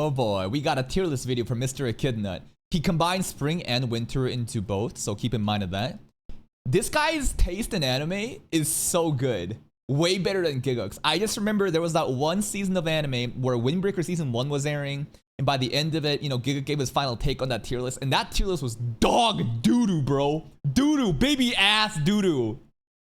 Oh boy, we got a tier list video from Mr. Echidnut. He combines spring and winter into both, so keep in mind of that. This guy's taste in anime is so good. Way better than Gigux. I just remember there was that one season of anime where Windbreaker Season 1 was airing, and by the end of it, you know, Giga gave his final take on that tier list, and that tier list was dog doo-doo, bro. Doo-doo, baby ass doo-doo.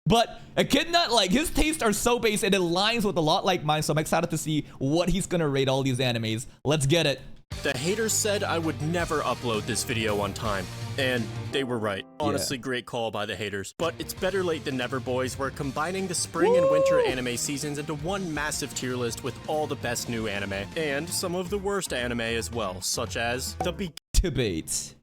But Echidnut, like, his tastes are so base, and it aligns with a lot like mine, so I'm excited to see what he's gonna rate all these animes. Let's get it. The haters said I would never upload this video on time, and they were right. Honestly, great call by the haters. But it's better late than never, boys. We're combining the spring and winter anime seasons into one massive tier list with all the best new anime, and some of the worst anime as well, such as the Debate.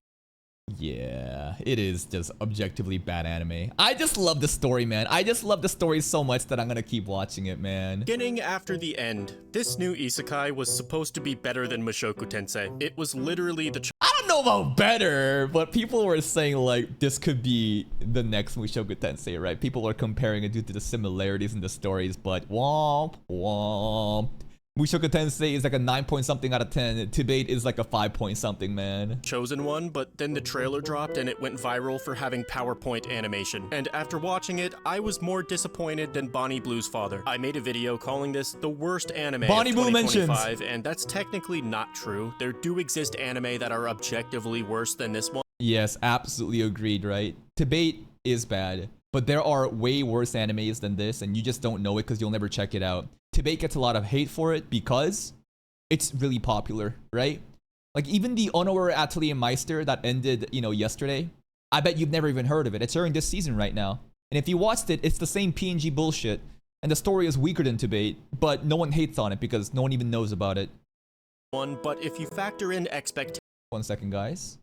Yeah, it is just objectively bad anime. I just love the story, man. I just love the story so much that I'm gonna keep watching it, man. Beginning after the end. This new isekai was supposed to be better than Mushoku Tensei. It was literally the I don't know about better, but people were saying like this could be the next Mushoku Tensei, right? People were comparing it due to the similarities in the stories, but womp womp. Mushoku Tensei is like a 9 point something out of 10. Debate is like a 5 point something, man. chosen one, but then the trailer dropped and it went viral for having PowerPoint animation. And after watching it, I was more disappointed than Bonnie Blue's father. I made a video calling this the worst anime Bonnie of Blue 2025, and that's technically not true. There do exist anime that are objectively worse than this one. Yes, absolutely agreed, right? Debate is bad, but there are way worse animes than this, and you just don't know it because you'll never check it out. Debate gets a lot of hate for it because it's really popular, right? Like even the Honor Atelier Meister that ended, you know, yesterday, I bet you've never even heard of it. It's airing this season right now. And if you watched it, it's the same PNG bullshit. And the story is weaker than Debate, but no one hates on it because no one even knows about it. But if you factor in expectations, 1 second, guys.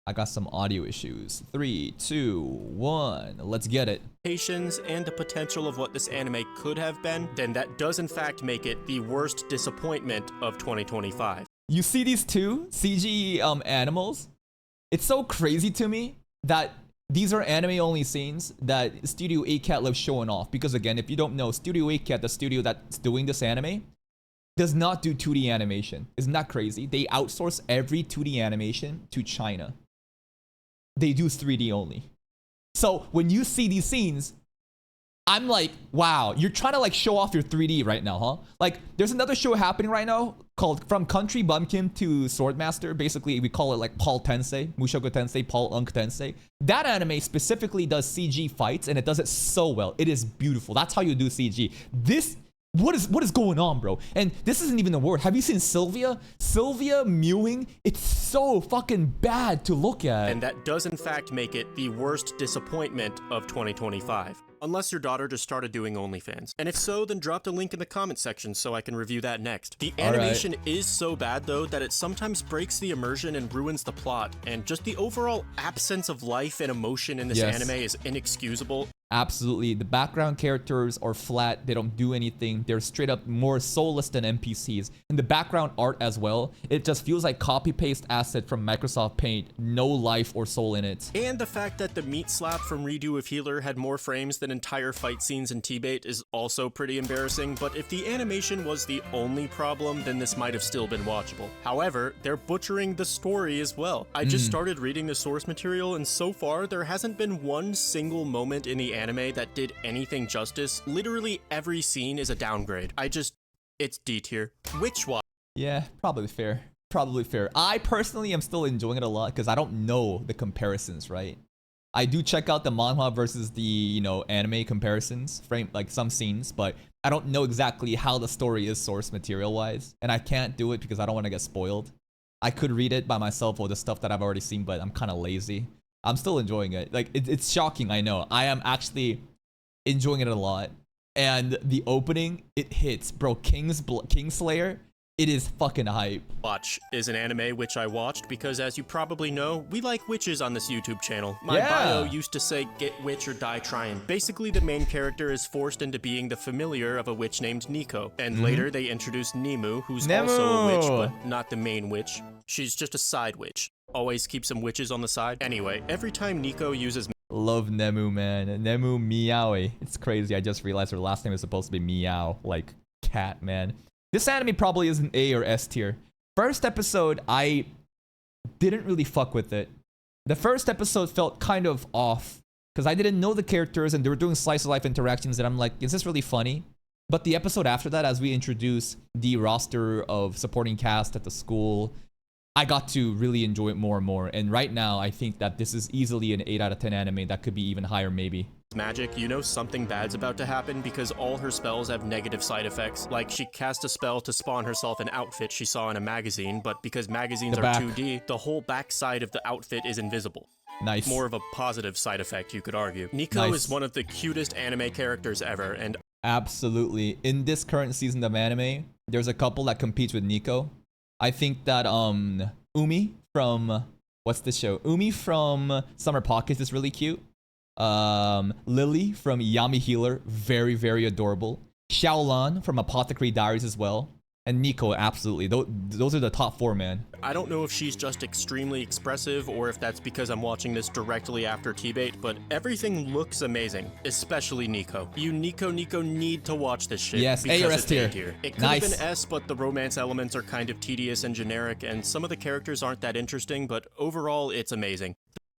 I got some audio issues. 3, 2, 1. Let's get it. and the potential of what this anime could have been, then that does in fact make it the worst disappointment of 2025. You see these two CG animals? It's so crazy to me that these are anime only scenes that Studio 8cat loves showing off. Because again, if you don't know, Studio 8cat, the studio that's doing this anime, does not do 2D animation. Isn't that crazy? They outsource every 2D animation to China. They do 3D only. So when you see these scenes, I'm like, wow, you're trying to like show off your 3D right now, huh? Like there's another show happening right now called From Country Bumpkin to Swordmaster. Basically, we call it like Paul Tensei, Mushoku Tensei, Paul Unk Tensei. That anime specifically does CG fights and it does it so well. It is beautiful. That's how you do CG. What is going on, bro? And this isn't even a word. Have you seen Sylvia? Sylvia mewing? It's so fucking bad to look at. And that does in fact make it the worst disappointment of 2025. Unless your daughter just started doing OnlyFans. And if so, then drop the link in the comment section so I can review that next. The animation is so bad though that it sometimes breaks the immersion and ruins the plot. And just the overall absence of life and emotion in this anime is inexcusable. Absolutely. The background characters are flat. They don't do anything. They're straight up more soulless than NPCs. And the background art as well, it just feels like copy-paste asset from Microsoft Paint. No life or soul in it. And the fact that the meat slap from Redo of Healer had more frames than entire fight scenes in T-Bait is also pretty embarrassing. But if the animation was the only problem, then this might have still been watchable. However, they're butchering the story as well. I just started reading the source material, and so far there hasn't been one single moment in the anime that did anything justice. Literally every scene is a downgrade. It's D tier. Which one? Yeah, probably fair. Probably fair. I personally am still enjoying it a lot because I don't know the comparisons, right? I do check out the manhwa versus the, you know, anime comparisons, like some scenes, but I don't know exactly how the story is source material wise, and I can't do it because I don't want to get spoiled. I could read it by myself or the stuff that I've already seen, but I'm kind of lazy. I'm still enjoying it. Like, it's shocking, I know. I am actually enjoying it a lot. And the opening, it hits. Bro, Kingslayer, it is fucking hype. Watch is an anime which I watched because, as you probably know, we like witches on this YouTube channel. My bio used to say, get witch or die trying. Basically, the main character is forced into being the familiar of a witch named Nico. And later, they introduce Nemu, who's also a witch, but not the main witch. She's just a side witch. Always keep some witches on the side. Anyway, every time Nico uses... Love Nemu, man. Nemu Meowie. It's crazy. I just realized her last name is supposed to be Meow, like cat, man. This anime probably is an A or S tier. First episode, I didn't really fuck with it. The first episode felt kind of off because I didn't know the characters and they were doing slice of life interactions and I'm like, is this really funny? But the episode after that, as we introduce the roster of supporting cast at the school, I got to really enjoy it more and more. And right now, I think that this is easily an 8 out of 10 anime that could be even higher maybe. Magic, you know something bad's about to happen because all her spells have negative side effects. Like she cast a spell to spawn herself an outfit she saw in a magazine, but because magazines are 2D, the whole back side of the outfit is invisible. Nice. More of a positive side effect, you could argue. Nico is one of the cutest anime characters ever, and absolutely. In this current season of anime, there's a couple that competes with Nico. I think that Umi from what's the show? Umi from Summer Pockets is really cute. Lily from Yami Healer, very, very adorable. Xiaolan from Apothecary Diaries as well. And Nico, absolutely. Those are the top 4, man. I don't know if she's just extremely expressive or if that's because I'm watching this directly after T-Bait, but everything looks amazing, especially Nico. You Nico need to watch this shit. Yes, A or S tier. It could have been S, but the romance elements are kind of tedious and generic, and some of the characters aren't that interesting, but overall, it's amazing.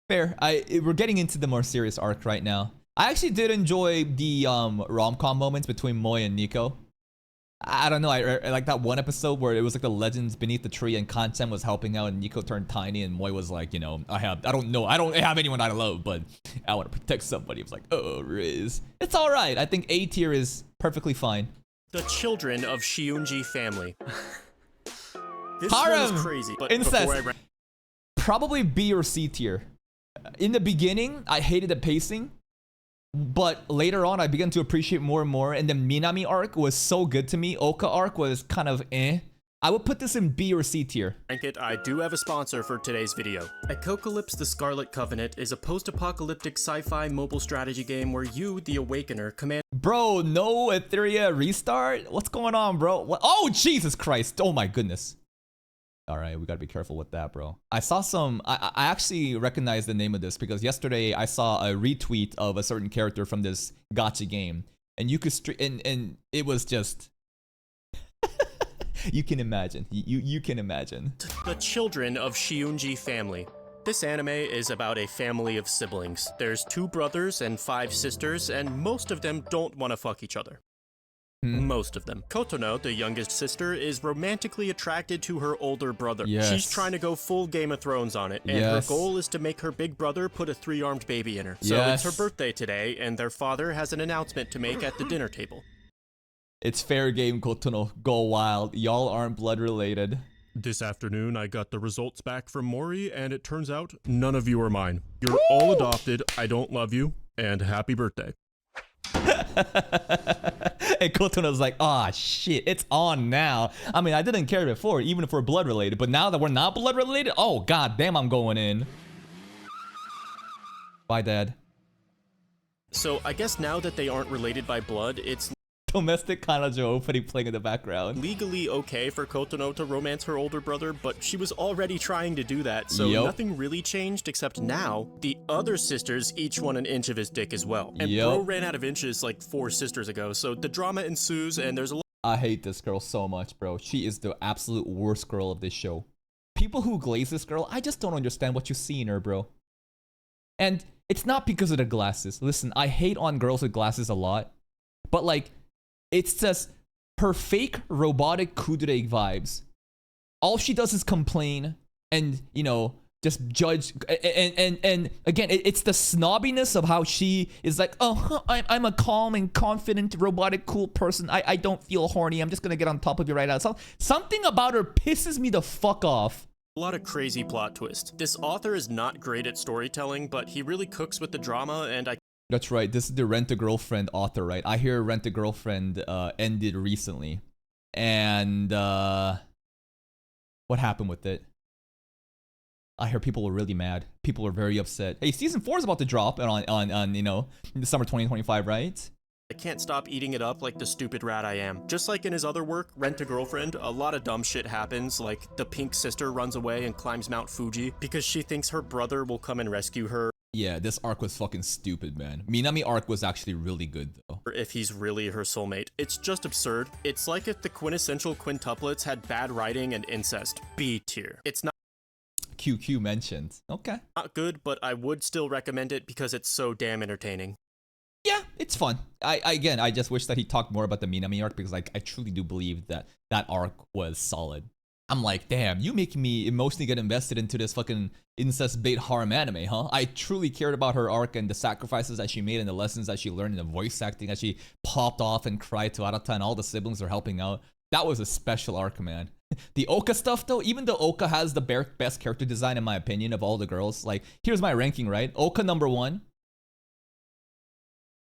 Fair. We're getting into the more serious arc right now. I actually did enjoy the rom-com moments between Moy and Nico. I don't know, I like that one episode where it was like the legends beneath the tree and Kanchan was helping out and Nico turned tiny and Moy was like, you know, I don't have anyone I love, but I want to protect somebody. It was like, oh, Riz. It's alright. I think A tier is perfectly fine. The children of Shiunji family. This Harem! one's crazy, but incest. Probably B or C tier. In the beginning, I hated the pacing. But later on, I began to appreciate more and more. And the Minami arc was so good to me. Oka arc was kind of eh. I would put this in B or C tier. I do have a sponsor for today's video. Apocalypse: The Scarlet Covenant is a post-apocalyptic sci-fi mobile strategy game where you, the Awakener, command— Bro, no Etheria restart? What's going on, bro? What? Oh, Jesus Christ. Oh my goodness. All right, we gotta be careful with that, bro. I saw some, I actually recognized the name of this because yesterday I saw a retweet of a certain character from this gacha game. And you could, and it was just, you can imagine, you can imagine. The children of Shiunji family. This anime is about a family of siblings. There's 2 brothers and 5 sisters, and most of them don't want to fuck each other. Most of them. Kotono, the youngest sister, is romantically attracted to her older brother. Yes. She's trying to go full Game of Thrones on it, and her goal is to make her big brother put a 3-armed baby in her. So it's her birthday today, and their father has an announcement to make at the dinner table. It's fair game, Kotono. Go wild. Y'all aren't blood related. This afternoon, I got the results back from Mori, and it turns out none of you are mine. You're all adopted, I don't love you, and happy birthday. And Kotono's like, ah, shit, it's on now. I mean, I didn't care before, even if we're blood related, but now that we're not blood related, oh, god damn, I'm going in. Bye, Dad. So, I guess now that they aren't related by blood, it's Domestic Kanajo opening playing in the background. legally okay for Kotono to romance her older brother, but she was already trying to do that, so nothing really changed except now the other sisters each want an inch of his dick as well. And bro ran out of inches like 4 sisters ago, so the drama ensues and there's a lot— I hate this girl so much, bro. She is the absolute worst girl of this show. People who glaze this girl, I just don't understand what you see in her, bro. And it's not because of the glasses. Listen, I hate on girls with glasses a lot, but like, it's just her fake robotic kudere vibes. All she does is complain and, you know, just judge. And again, it's the snobbiness of how she is like, oh, I'm a calm and confident robotic cool person. I don't feel horny. I'm just going to get on top of you right now. So, something about her pisses me the fuck off. A lot of crazy plot twists. This author is not great at storytelling, but he really cooks with the drama, and That's right. This is the Rent-A-Girlfriend author, right? I hear Rent-A-Girlfriend ended recently. And what happened with it? I hear people were really mad. People were very upset. Hey, season 4 is about to drop on you know, in the summer 2025, right? I can't stop eating it up like the stupid rat I am. Just like in his other work, Rent-A-Girlfriend, a lot of dumb shit happens, like the pink sister runs away and climbs Mount Fuji because she thinks her brother will come and rescue her. Yeah, this arc was fucking stupid, man. Minami arc was actually really good, though. If he's really her soulmate. It's just absurd. It's like if the quintessential quintuplets had bad writing and incest. B tier. It's QQ mentioned. Okay. not good, but I would still recommend it because it's so damn entertaining. Yeah, it's fun. I just wish that he talked more about the Minami arc because like I truly do believe that that arc was solid. I'm like, damn, you making me emotionally get invested into this fucking incest bait harem anime, huh? I truly cared about her arc and the sacrifices that she made and the lessons that she learned and the voice acting that she popped off and cried to Arata and all the siblings are helping out. That was a special arc, man. The Oka stuff though, even though Oka has the best character design in my opinion of all the girls, like here's my ranking, right? Oka number 1,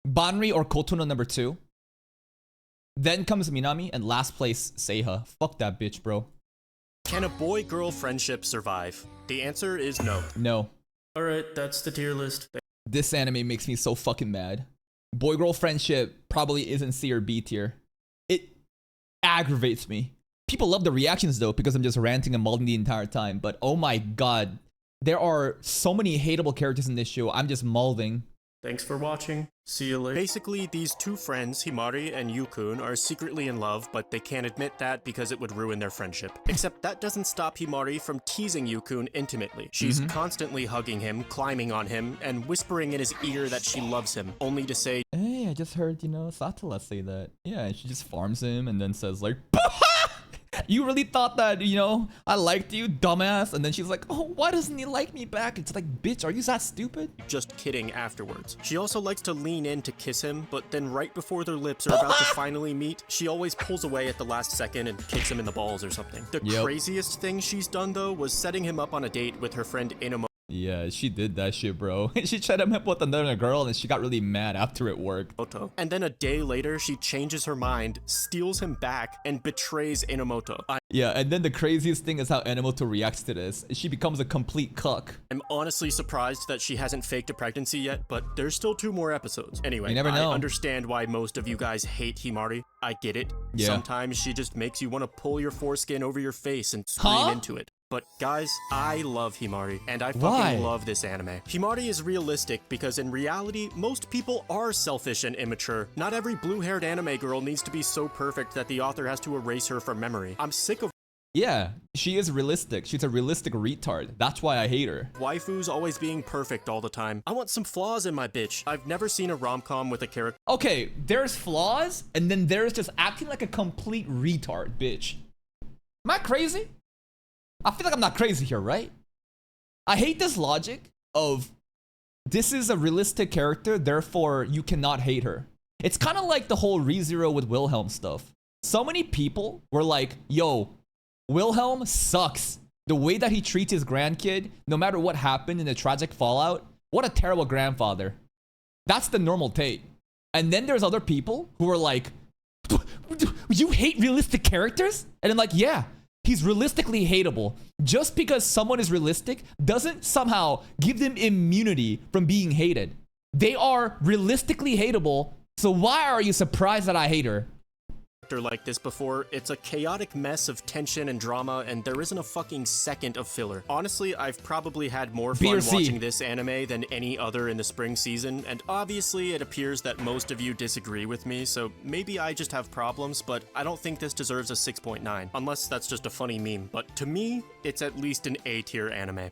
Banri or Kotono number 2, then comes Minami, and last place Seiha. Fuck that bitch, bro. Can a boy-girl friendship survive? The answer is no. No. Alright, that's the tier list. This anime makes me so fucking mad. Boy-girl friendship probably isn't C or B tier. It aggravates me. People love the reactions though because I'm just ranting and mauling the entire time. But oh my god, there are so many hateable characters in this show. I'm just mauling. Thanks for watching. See you later. Basically, these two friends, Himari and Yukun, are secretly in love, but they can't admit that because it would ruin their friendship. Except that doesn't stop Himari from teasing Yukun intimately. She's constantly hugging him, climbing on him, and whispering in his ear that she loves him, only to say, Hey, I just heard, Satala say that. Yeah, and she just farms him and then says like, you really thought that, I liked you, dumbass? And then she's like, oh, why doesn't he like me back? It's like, bitch, are you that stupid? just kidding afterwards. She also likes to lean in to kiss him, but then right before their lips are about to finally meet, she always pulls away at the last second and kicks him in the balls or something. The craziest thing she's done though was setting him up on a date with her friend Inomo. Yeah, she did that shit, bro. She tried to up with another girl and she got really mad after it worked. And then a day later, she changes her mind, steals him back, and betrays Inomoto. Yeah, and then the craziest thing is how Enomoto reacts to this. She becomes a complete cuck. I'm honestly surprised that she hasn't faked a pregnancy yet, but there's still 2 more episodes. Anyway, You never know. I understand why most of you guys hate Himari. I get it. Yeah. Sometimes she just makes you want to pull your foreskin over your face and scream into it. But guys, I love Himari, and I fucking love this anime. Himari is realistic because in reality, most people are selfish and immature. Not every blue-haired anime girl needs to be so perfect that the author has to erase her from memory. I'm sick of Yeah, she is realistic. She's a realistic retard. That's why I hate her. waifus always being perfect all the time. I want some flaws in my bitch. I've never seen a rom-com with a character. Okay, there's flaws, and then there's just acting like a complete retard, bitch. Am I crazy? I feel like I'm not crazy here, right? I hate this logic of this is a realistic character, therefore you cannot hate her. It's kind of like the whole ReZero with Wilhelm stuff. So many people were like, yo, Wilhelm sucks. The way that he treats his grandkid, no matter what happened in the tragic fallout, what a terrible grandfather. That's the normal take. And then there's other people who are like, you hate realistic characters? And I'm like, yeah. He's realistically hateable. Just because someone is realistic doesn't somehow give them immunity from being hated. They are realistically hateable, so why are you surprised that I hate her? Like this before. It's a chaotic mess of tension and drama, and there isn't a fucking second of filler. Honestly, I've probably had more fun watching this anime than any other in the spring season, and obviously it appears that most of you disagree with me, so maybe I just have problems, but I don't think this deserves a 6.9, unless that's just a funny meme. But to me, it's at least an A tier anime.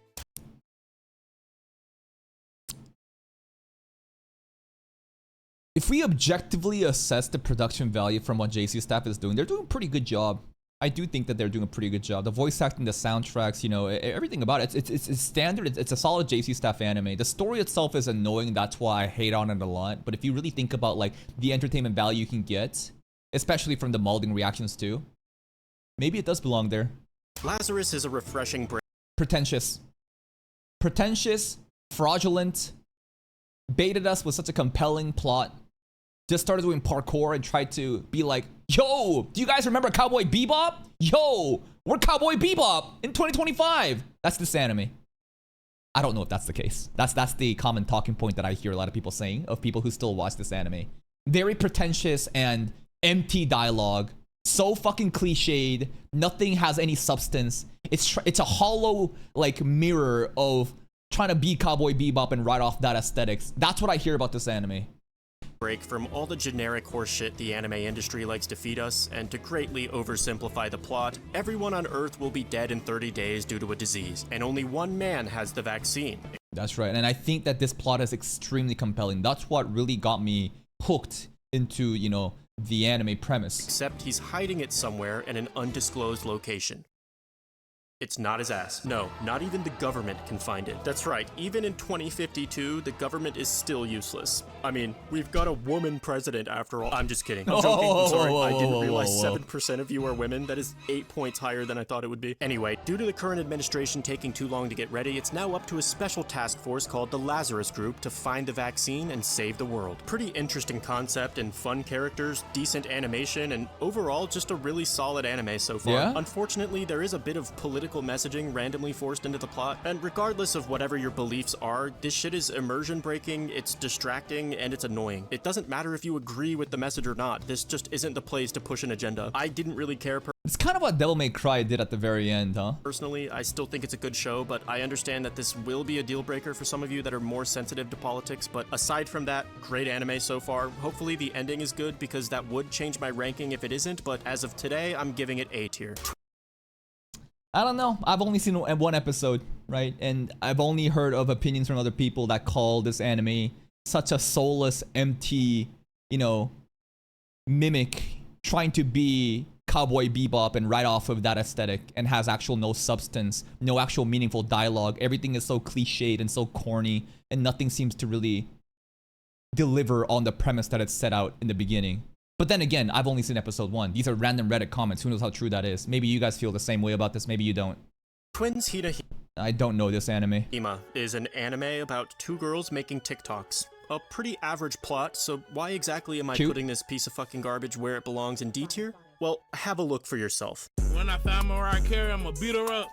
If we objectively assess the production value from what JC staff is doing, they're doing a pretty good job. I do think that they're doing a pretty good job. The voice acting, the soundtracks, everything about it. It's standard. It's a solid JC staff anime. The story itself is annoying. That's why I hate on it a lot. But if you really think about like the entertainment value you can get, especially from the molding reactions too, maybe it does belong there. Lazarus is a refreshing break. Pretentious, fraudulent, baited us with such a compelling plot. Just started doing parkour and tried to be like, yo, do you guys remember Cowboy Bebop? Yo, we're Cowboy Bebop in 2025. That's this anime. I don't know if that's the case. That's the common talking point that I hear a lot of people saying of people who still watch this anime. Very pretentious and empty dialogue. So fucking cliched. Nothing has any substance. It's a hollow like mirror of trying to be Cowboy Bebop and ride off that aesthetics. That's what I hear about this anime. Break from all the generic horseshit the anime industry likes to feed us, and to greatly oversimplify the plot, everyone on Earth will be dead in 30 days due to a disease, and only one man has the vaccine. That's right, and I think that this plot is extremely compelling. That's what really got me hooked into, you know, the anime premise. Except he's hiding it somewhere in an undisclosed location. It's not his ass. No, not even the government can find it. That's right, even in 2052, the government is still useless. I mean, we've got a woman president after all. I'm just kidding. I'm joking. I'm sorry. I didn't realize 7% of you are women. That is 8 points higher than I thought it would be. Anyway, due to the current administration taking too long to get ready, it's now up to a special task force called the Lazarus Group to find the vaccine and save the world. Pretty interesting concept and fun characters, decent animation, and overall just a really solid anime so far. Yeah? Unfortunately, there is a bit of political messaging randomly forced into the plot, and regardless of whatever your beliefs are, this shit is immersion breaking, it's distracting, and it's annoying. It doesn't matter if you agree with the message or not, this just isn't the place to push an agenda. I didn't really care It's kind of what Devil May Cry did at the very end, huh? personally. I still think it's a good show, but I understand that this will be a deal breaker for some of you that are more sensitive to politics, but aside from that, great anime so far. Hopefully the ending is good, because that would change my ranking if it isn't, but as of today, I'm giving it A tier. I don't know. I've only seen one episode, right? And I've only heard of opinions from other people that call this anime such a soulless, empty, you know, mimic trying to be Cowboy Bebop and ride off of that aesthetic, and has actual no substance, no actual meaningful dialogue. Everything is so cliched and so corny, and nothing seems to really deliver on the premise that it's set out in the beginning. But then again, I've only seen episode 1. These are random Reddit comments. Who knows how true that is? Maybe you guys feel the same way about this. Maybe you don't. Twins Hina I don't know this anime. Hima is an anime about two girls making TikToks. A pretty average plot, so why exactly am I Cute. putting this piece of fucking garbage where it belongs in D tier? Well, have a look for yourself. When I find Mariah Carey, I'ma beat her up.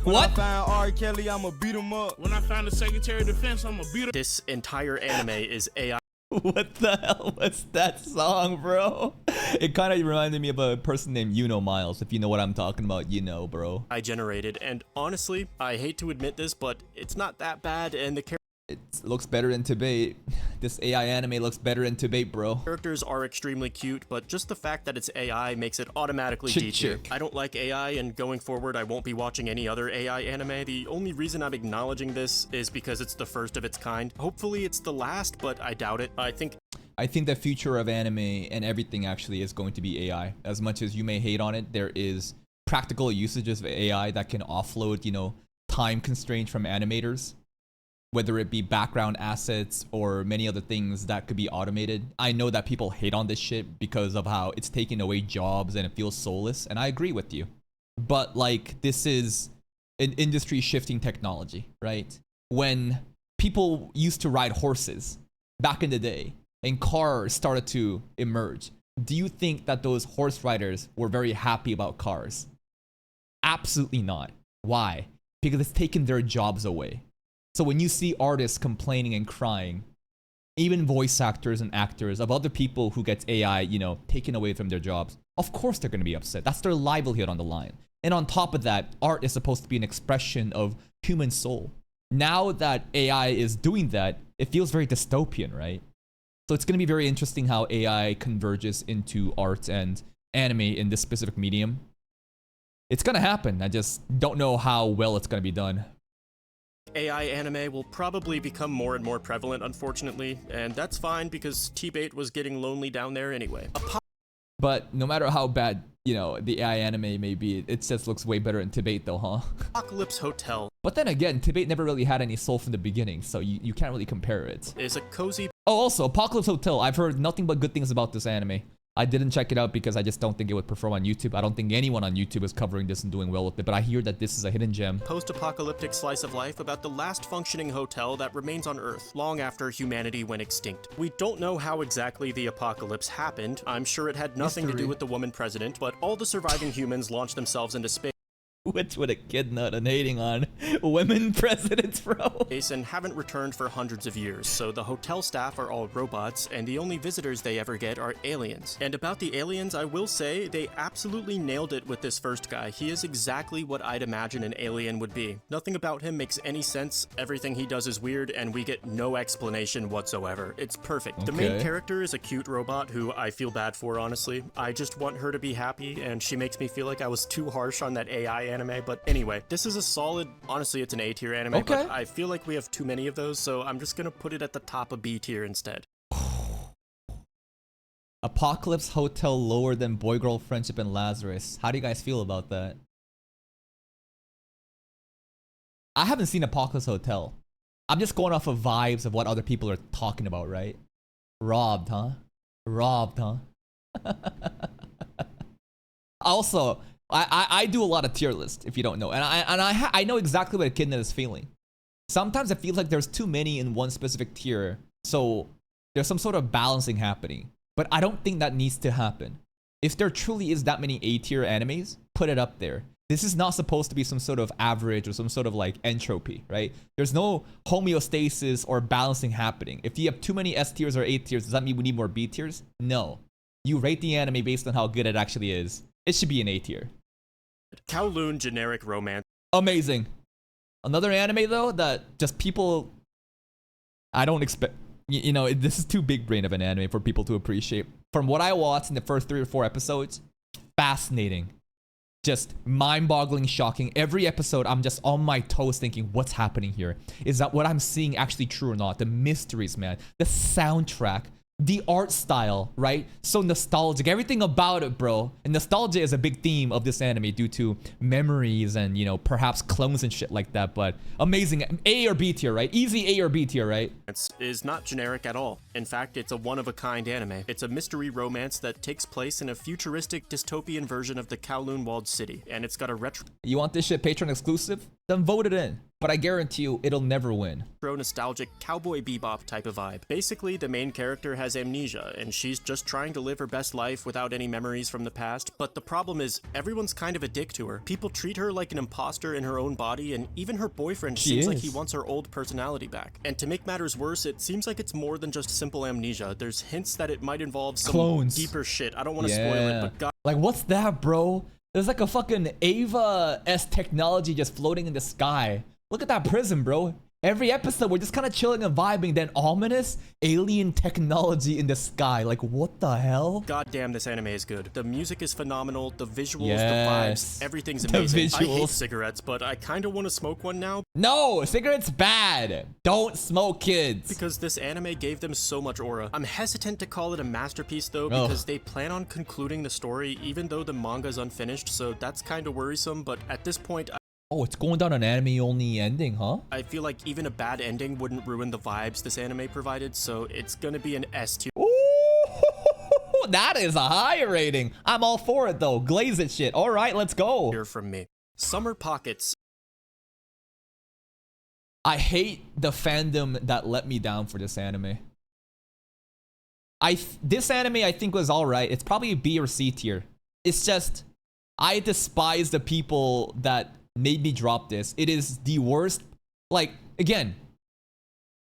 When I What? find R. Kelly, I'ma beat him up. When I find the Secretary of Defense, I'ma beat her. This entire anime is AI What the hell was that song, bro? It kind of reminded me of a person named Miles. If you know what I'm talking about, you know, bro. generated, and honestly, I hate to admit this, but it's not that bad, and the It looks better in Tibet. This AI anime looks better in Tibet, bro. characters are extremely cute, but just the fact that it's AI makes it automatically D tier. Chick. I don't like AI, and going forward, I won't be watching any other AI anime. The only reason I'm acknowledging this is because it's the first of its kind. Hopefully it's the last, but I doubt it. I think The future of anime and everything actually is going to be AI. As much as you may hate on it, there is practical usages of AI that can offload, you know, time constraints from animators. Whether it be background assets or many other things that could be automated. I know that people hate on this shit because of how it's taking away jobs and it feels soulless, and I agree with you. But like, this is an industry shifting technology, right? When people used to ride horses back in the day and cars started to emerge, do you think that those horse riders were very happy about cars? Absolutely not. Why? Because it's taken their jobs away. So when you see artists complaining and crying, even voice actors and actors of other people who gets AI, you know, taken away from their jobs, of course they're going to be upset. That's their livelihood on the line. And on top of that, art is supposed to be an expression of human soul. Now that AI is doing that, it feels very dystopian, right? So it's going to be very interesting how AI converges into art and anime in this specific medium. It's going to happen. I just don't know how well it's going to be done. AI anime will probably become more and more prevalent, unfortunately, and that's fine because T-Bait was getting lonely down there anyway. But no matter how bad, you know, the AI anime may be, it just looks way better in Tibet though, huh? Apocalypse Hotel But then again, Tibet never really had any soul from the beginning, so you can't really compare it. is a cozy Oh, also, Apocalypse Hotel. I've heard nothing but good things about this anime. I didn't check it out because I just don't think it would perform on YouTube. I don't think anyone on YouTube is covering this and doing well with it, but I hear that this is a hidden gem. post-apocalyptic slice of life about the last functioning hotel that remains on Earth, long after humanity went extinct. We don't know how exactly the apocalypse happened. I'm sure it had nothing to do Mystery. with the woman president, but all the surviving humans launched themselves into space. Which with Echidnut and hating on women presidents, bro. And haven't returned for hundreds of years, so the hotel staff are all robots, and the only visitors they ever get are aliens. And about the aliens, I will say, they absolutely nailed it with this first guy. He is exactly what I'd imagine an alien would be. Nothing about him makes any sense, everything he does is weird, and we get no explanation whatsoever. It's perfect. The main character is a cute robot who I feel bad for, honestly. I just want her to be happy, and she makes me feel like I was too harsh on that AI anime, but anyway, this is a solid, honestly, it's an A tier anime, but I feel like we have too many of those, so I'm just gonna put it at the top of B tier instead. Apocalypse Hotel lower than Boy Girl Friendship and Lazarus. How do you guys feel about that? I haven't seen Apocalypse Hotel. I'm just going off of vibes of what other people are talking about, right? Robbed, huh? Robbed, huh? Also, I do a lot of tier lists, if you don't know, and I know exactly what Echidnut is feeling. Sometimes it feels like there's too many in one specific tier, so there's some sort of balancing happening. But I don't think that needs to happen. If there truly is that many A tier animes, put it up there. This is not supposed to be some sort of average or some sort of like entropy, right? There's no homeostasis or balancing happening. If you have too many S tiers or A tiers, does that mean we need more B tiers? No. You rate the anime based on how good it actually is. It should be an A tier. Kowloon generic romance. Amazing. Another anime though that just people, I don't expect, you know, this is too big brain of an anime for people to appreciate. From what I watched in the first 3 or 4 episodes, fascinating. Just mind-boggling, shocking. Every episode, I'm just on my toes thinking, what's happening here? Is that what I'm seeing actually true or not? The mysteries, man. The soundtrack. The art style, right? So nostalgic. Everything about it, bro. And nostalgia is a big theme of this anime due to memories and, you know, perhaps clones and shit like that. But amazing. A or B tier, right? Easy A or B tier, right? Is not generic at all. In fact, it's a one-of-a-kind anime. It's a mystery romance that takes place in a futuristic dystopian version of the Kowloon walled city. And it's got a retro You want this shit Patreon exclusive? Then vote it in. But I guarantee you, it'll never win. nostalgic Cowboy Bebop type of vibe. Basically, the main character has amnesia, and she's just trying to live her best life without any memories from the past, but the problem is, everyone's kind of a dick to her. People treat her like an imposter in her own body, and even her boyfriend seems like he wants her old personality back. And to make matters worse, it seems like it's more than just simple amnesia. There's hints that it might involve some clones. Deeper shit. I don't want to spoil it, but God. Like, what's that, bro? There's like a fucking Ava-esque technology just floating in the sky. Look at that prism, bro. Every episode, we're just kind of chilling and vibing, then ominous alien technology in the sky. Like, what the hell? God damn, this anime is good. The music is phenomenal, the visuals, the vibes, everything's amazing. The visuals. I hate cigarettes, but I kind of want to smoke one now. No, cigarettes bad. Don't smoke, kids. Because this anime gave them so much aura. I'm hesitant to call it a masterpiece, though, because they plan on concluding the story, even though the manga's unfinished, so that's kind of worrisome, but at this point, Oh, it's going down an anime-only ending, huh? I feel like even a bad ending wouldn't ruin the vibes this anime provided, so it's gonna be an S tier. Ooh, that is a high rating. I'm all for it, though. Glaze it shit. All right, let's go. Here from me. Summer Pockets. I hate the fandom that let me down for this anime. This anime, I think, was all right. It's probably a B or C tier. It's just, I despise the people that made me drop this. It is the worst. Like, again,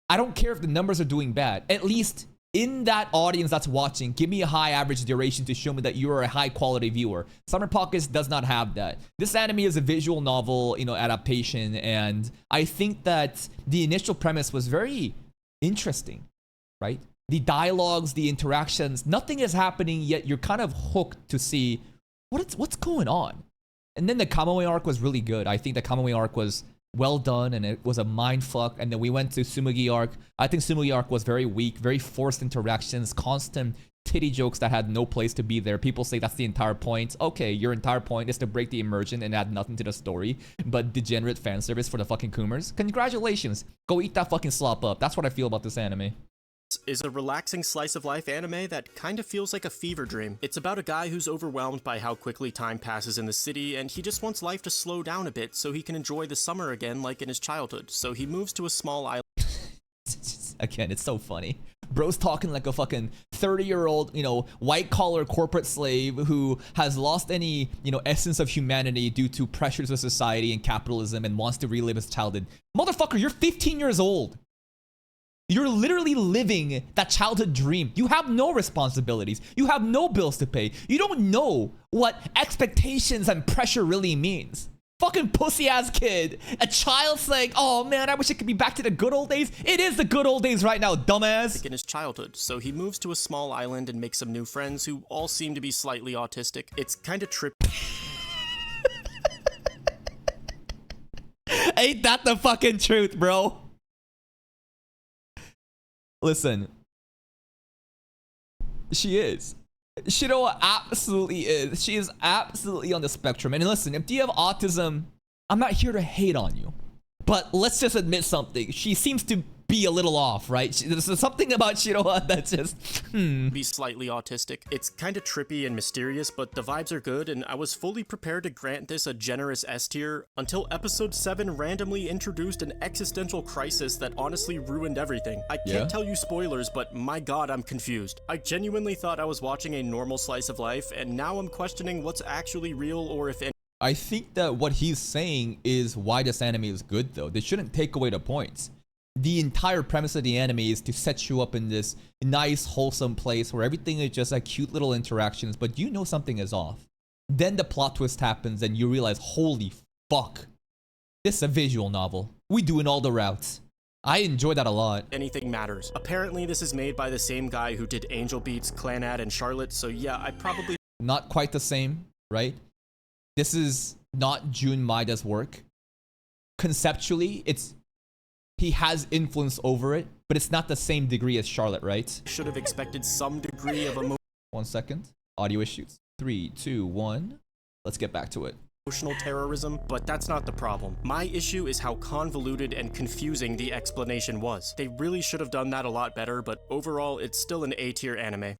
I don't care if the numbers are doing bad. At least in that audience that's watching, give me a high average duration to show me that you are a high quality viewer. Summer Pockets does not have that. This anime is a visual novel, you know, adaptation, and I think that the initial premise was very interesting, right? The dialogues, the interactions, nothing is happening yet you're kind of hooked to see what's going on. And then the Kamui arc was really good. I think the Kamui arc was well done and it was a mind fuck. And then we went to Tsumugi arc. I think Tsumugi arc was very weak, very forced interactions, constant titty jokes that had no place to be there. People say that's the entire point. Okay, your entire point is to break the immersion and add nothing to the story, but degenerate fan service for the fucking Coomers. Congratulations. Go eat that fucking slop up. That's what I feel about this anime. Is a relaxing slice of life anime that kind of feels like a fever dream. It's about a guy who's overwhelmed by how quickly time passes in the city, and he just wants life to slow down a bit so he can enjoy the summer again like in his childhood. So he moves to a small island. Again, it's so funny. Bro's talking like a fucking 30-year-old, white collar corporate slave who has lost any, essence of humanity due to pressures of society and capitalism and wants to relive his childhood. Motherfucker, you're 15 years old. You're literally living that childhood dream. You have no responsibilities. You have no bills to pay. You don't know what expectations and pressure really means. Fucking pussy ass kid. A child saying, oh man, I wish it could be back to the good old days. It is the good old days right now, dumbass. In his childhood, so he moves to a small island and makes some new friends who all seem to be slightly autistic. It's kind of trippy. Ain't that the fucking truth, bro? Listen, she is. Shiro absolutely is. She is absolutely on the spectrum. And listen, if you have autism, I'm not here to hate on you. But let's just admit something. She seems to be a little off, right? There's something about Shiroha that just, Be slightly autistic. It's kind of trippy and mysterious, but the vibes are good, and I was fully prepared to grant this a generous S tier until episode 7 randomly introduced an existential crisis that honestly ruined everything. I can't tell you spoilers, but my god, I'm confused. I genuinely thought I was watching a normal slice of life, and now I'm questioning what's actually real or if any. I think that what he's saying is why this anime is good, though. They shouldn't take away the points. The entire premise of the anime is to set you up in this nice, wholesome place where everything is just like cute little interactions, but you know something is off. Then the plot twist happens and you realize, holy fuck, this is a visual novel. We doing all the routes. I enjoy that a lot. Anything matters. Apparently this is made by the same guy who did Angel Beats, Clanad, and Charlotte, so yeah, I probably... Not quite the same, right? This is not Jun Maida's work. Conceptually, he has influence over it, but it's not the same degree as Charlotte, right? should have expected some degree of 1 second. Audio issues. 3, 2, 1. Let's get back to it. emotional terrorism, but that's not the problem. My issue is how convoluted and confusing the explanation was. They really should have done that a lot better, but overall, it's still an A-tier anime.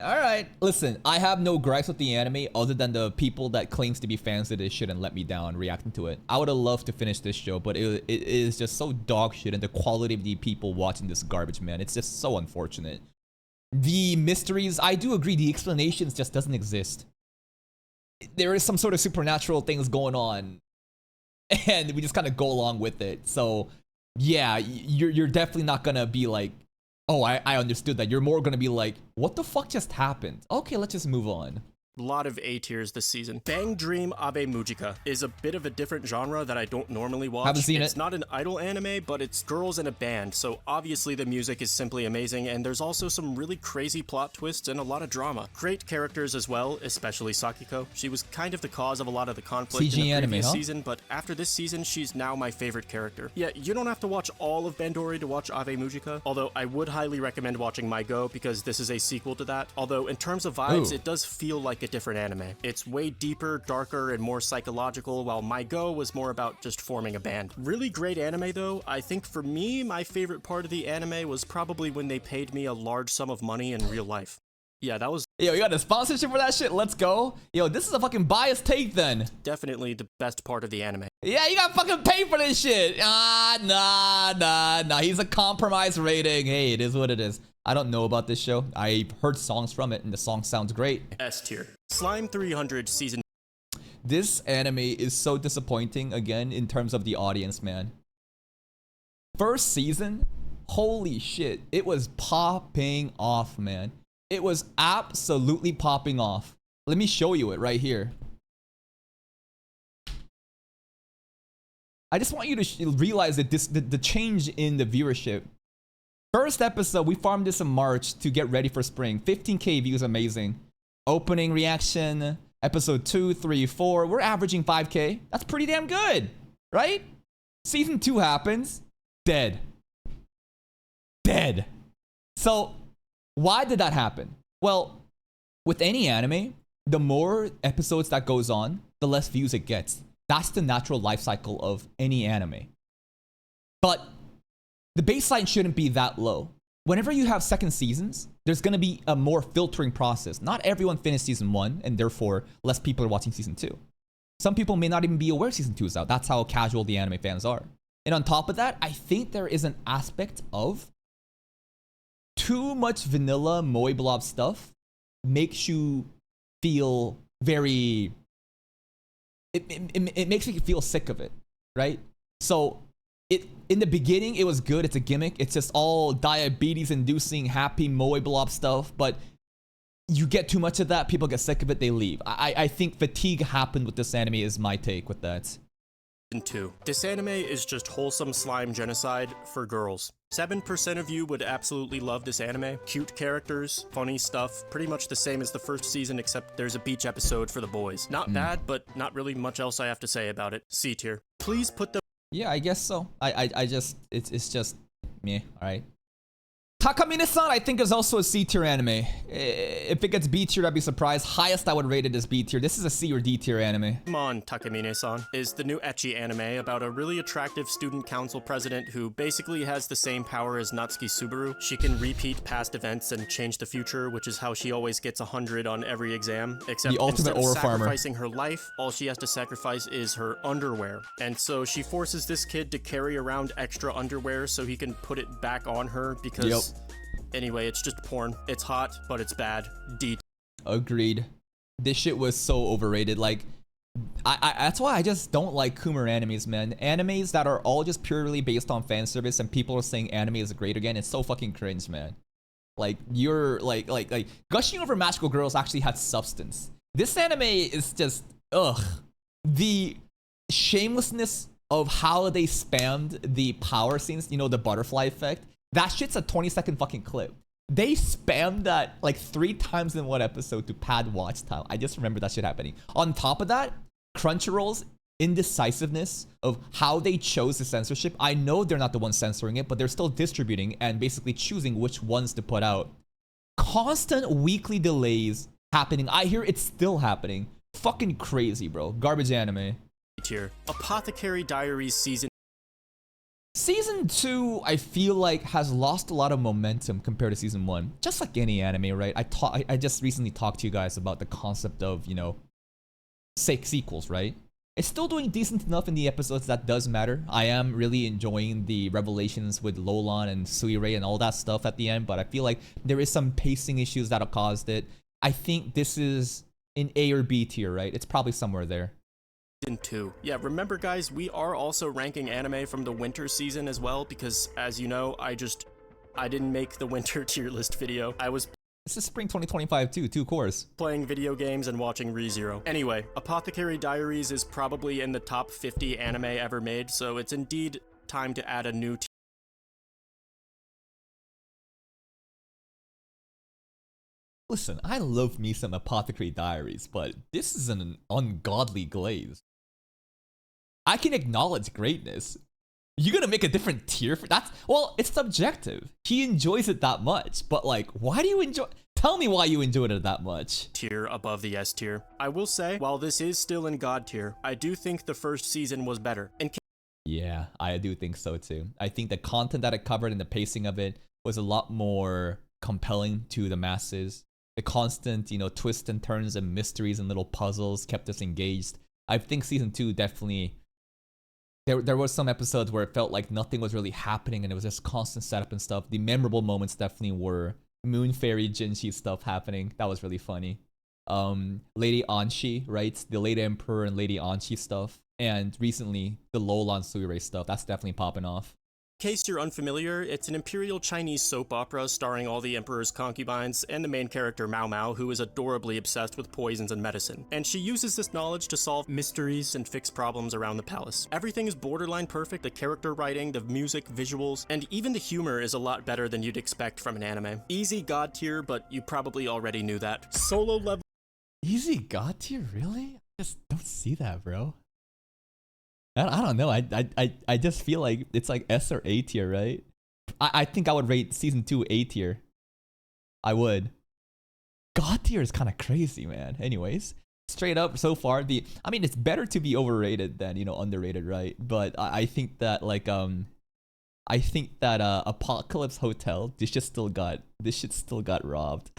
Alright, listen, I have no gripes with the anime other than the people that claims to be fans of this shit and let me down reacting to it. I would have loved to finish this show, but it is just so dog shit, and the quality of the people watching this garbage, man, it's just so unfortunate. The mysteries, I do agree, the explanations just doesn't exist. There is some sort of supernatural things going on, and we just kind of go along with it. So, yeah, you're definitely not gonna be like, oh, I understood that. You're more gonna be like, what the fuck just happened? Okay, let's just move on. A lot of A tiers this season. Bang Dream Abe Mujika is a bit of a different genre that I don't normally watch. Haven't seen It's not an idol anime, but it's girls in a band, so obviously the music is simply amazing, and there's also some really crazy plot twists and a lot of drama. Great characters as well, especially Sakiko. She was kind of the cause of a lot of the conflict CG in the anime, previous huh? season, but after this season, she's now my favorite character. Yeah, you don't have to watch all of Bandori to watch Abe Mujika, although I would highly recommend watching My Go because this is a sequel to that. Although in terms of vibes, Ooh. it does feel like a different anime. It's way deeper, darker, and more psychological, while My Go was more about just forming a band. Really great anime though. I think for me, my favorite part of the anime was probably when they paid me a large sum of money in real life. Yeah, that was Yo, you got a sponsorship for that shit? Let's go. Yo, this is a fucking biased take then. definitely the best part of the anime. Yeah, you got fucking pay for this shit. Nah. He's a compromise rating. Hey, it is what it is. I don't know about this show. I heard songs from it, and the song sounds great. S tier. Slime 300 season. This anime is so disappointing, again, in terms of the audience, man. First season, holy shit. It was popping off, man. It was absolutely popping off. Let me show you it right here. I just want you to realize that the change in the viewership. First episode, we farmed this in March to get ready for spring. 15k views, amazing. Opening reaction, episode 2, 3, 4. We're averaging 5k. That's pretty damn good, right? Season 2 happens. Dead. So, why did that happen? Well, with any anime, the more episodes that goes on, the less views it gets. That's the natural life cycle of any anime. But the baseline shouldn't be that low. Whenever you have second seasons, there's going to be a more filtering process. Not everyone finished season 1, and therefore less people are watching season 2. Some people may not even be aware season 2 is out. That's how casual the anime fans are. And on top of that, I think there is an aspect of too much vanilla moe blob stuff makes you feel very it makes me feel sick of it, right? So it in the beginning it was good, it's a gimmick, it's just all diabetes inducing happy moe blob stuff, but you get too much of that, people get sick of it, they leave. I think fatigue happened with this anime is my take with that. 2. This anime is just wholesome slime genocide for girls. 7% of you would absolutely love this anime. Cute characters, funny stuff, pretty much the same as the first season except there's a beach episode for the boys. Not bad, but not really much else I have to say about it. C tier. Please put the Yeah, I guess so. I just it's just meh, alright. Takamine-san, I think, is also a C tier anime. If it gets B tier, I'd be surprised. Highest I would rate it is B tier. This is a C or D tier anime. Come on, Takamine-san is the new ecchi anime about a really attractive student council president who basically has the same power as Natsuki Subaru. She can repeat past events and change the future, which is how she always gets 100 on every exam. Except The ultimate instead of ore farmer. sacrificing her life, all she has to sacrifice is her underwear. And so she forces this kid to carry around extra underwear so he can put it back on her because... Anyway, it's just porn. It's hot, but it's bad. D. Agreed. This shit was so overrated. Like, that's why I just don't like Coomer animes, man. Animes that are all just purely based on fan service and people are saying anime is great again. It's so fucking cringe, man. Like, you're like gushing over magical girls actually had substance. This anime is just ugh. The shamelessness of how they spammed the power scenes, you know, the butterfly effect. That shit's a 20-second fucking clip. They spammed that like 3 times in one episode to pad watch time. I just remember that shit happening. On top of that, Crunchyroll's indecisiveness of how they chose the censorship. I know they're not the ones censoring it, but they're still distributing and basically choosing which ones to put out. Constant weekly delays happening. I hear it's still happening. Fucking crazy, bro. Garbage anime. Tier. Apothecary Diaries Season 2, I feel like, has lost a lot of momentum compared to Season 1. Just like any anime, right? I just recently talked to you guys about the concept of, you know, sequels, right? It's still doing decent enough in the episodes that does matter. I am really enjoying the revelations with Lolan and Suirei and all that stuff at the end, but I feel like there is some pacing issues that have caused it. I think this is in A or B tier, right? It's probably somewhere there. 2. Yeah, remember guys, we are also ranking anime from the winter season as well because, as you know, I didn't make the winter tier list video. I was This is spring 2025 too, 2 cores. playing video games and watching ReZero. Anyway, Apothecary Diaries is probably in the top 50 anime ever made, so it's indeed time to add a new tier. Listen, I love me some Apothecary Diaries, but this is an ungodly glaze. I can acknowledge greatness. You gonna make a different tier for that's well, it's subjective. He enjoys it that much, but like, why do you enjoy? Tell me why you enjoyed it that much. Tier above the S tier. I will say, while this is still in God tier, I do think the first season was better. And Yeah, I do think so too. I think the content that it covered and the pacing of it was a lot more compelling to the masses. The constant, you know, twists and turns and mysteries and little puzzles kept us engaged. I think season 2 definitely. There was some episodes where it felt like nothing was really happening and it was just constant setup and stuff. The memorable moments definitely were Moon Fairy Jinshi stuff happening. That was really funny. Lady Anshi, right? The late Emperor and Lady Anshi stuff. And recently, the Lolan Suirei stuff. That's definitely popping off. in case you're unfamiliar, it's an imperial Chinese soap opera starring all the emperor's concubines and the main character Mao Mao, who is adorably obsessed with poisons and medicine. And she uses this knowledge to solve mysteries and fix problems around the palace. Everything is borderline perfect, the character writing, the music, visuals, and even the humor is a lot better than you'd expect from an anime. Easy god tier, but you probably already knew that. Solo level. Easy god tier, really? I just don't see that, bro. I don't know. I just feel like it's like S or A tier, right? I think I would rate season 2 A tier. I would. God tier is kind of crazy, man. Anyways, straight up so far, I mean, it's better to be overrated than, you know, underrated, right? But I think that like Apocalypse Hotel, this shit still got robbed.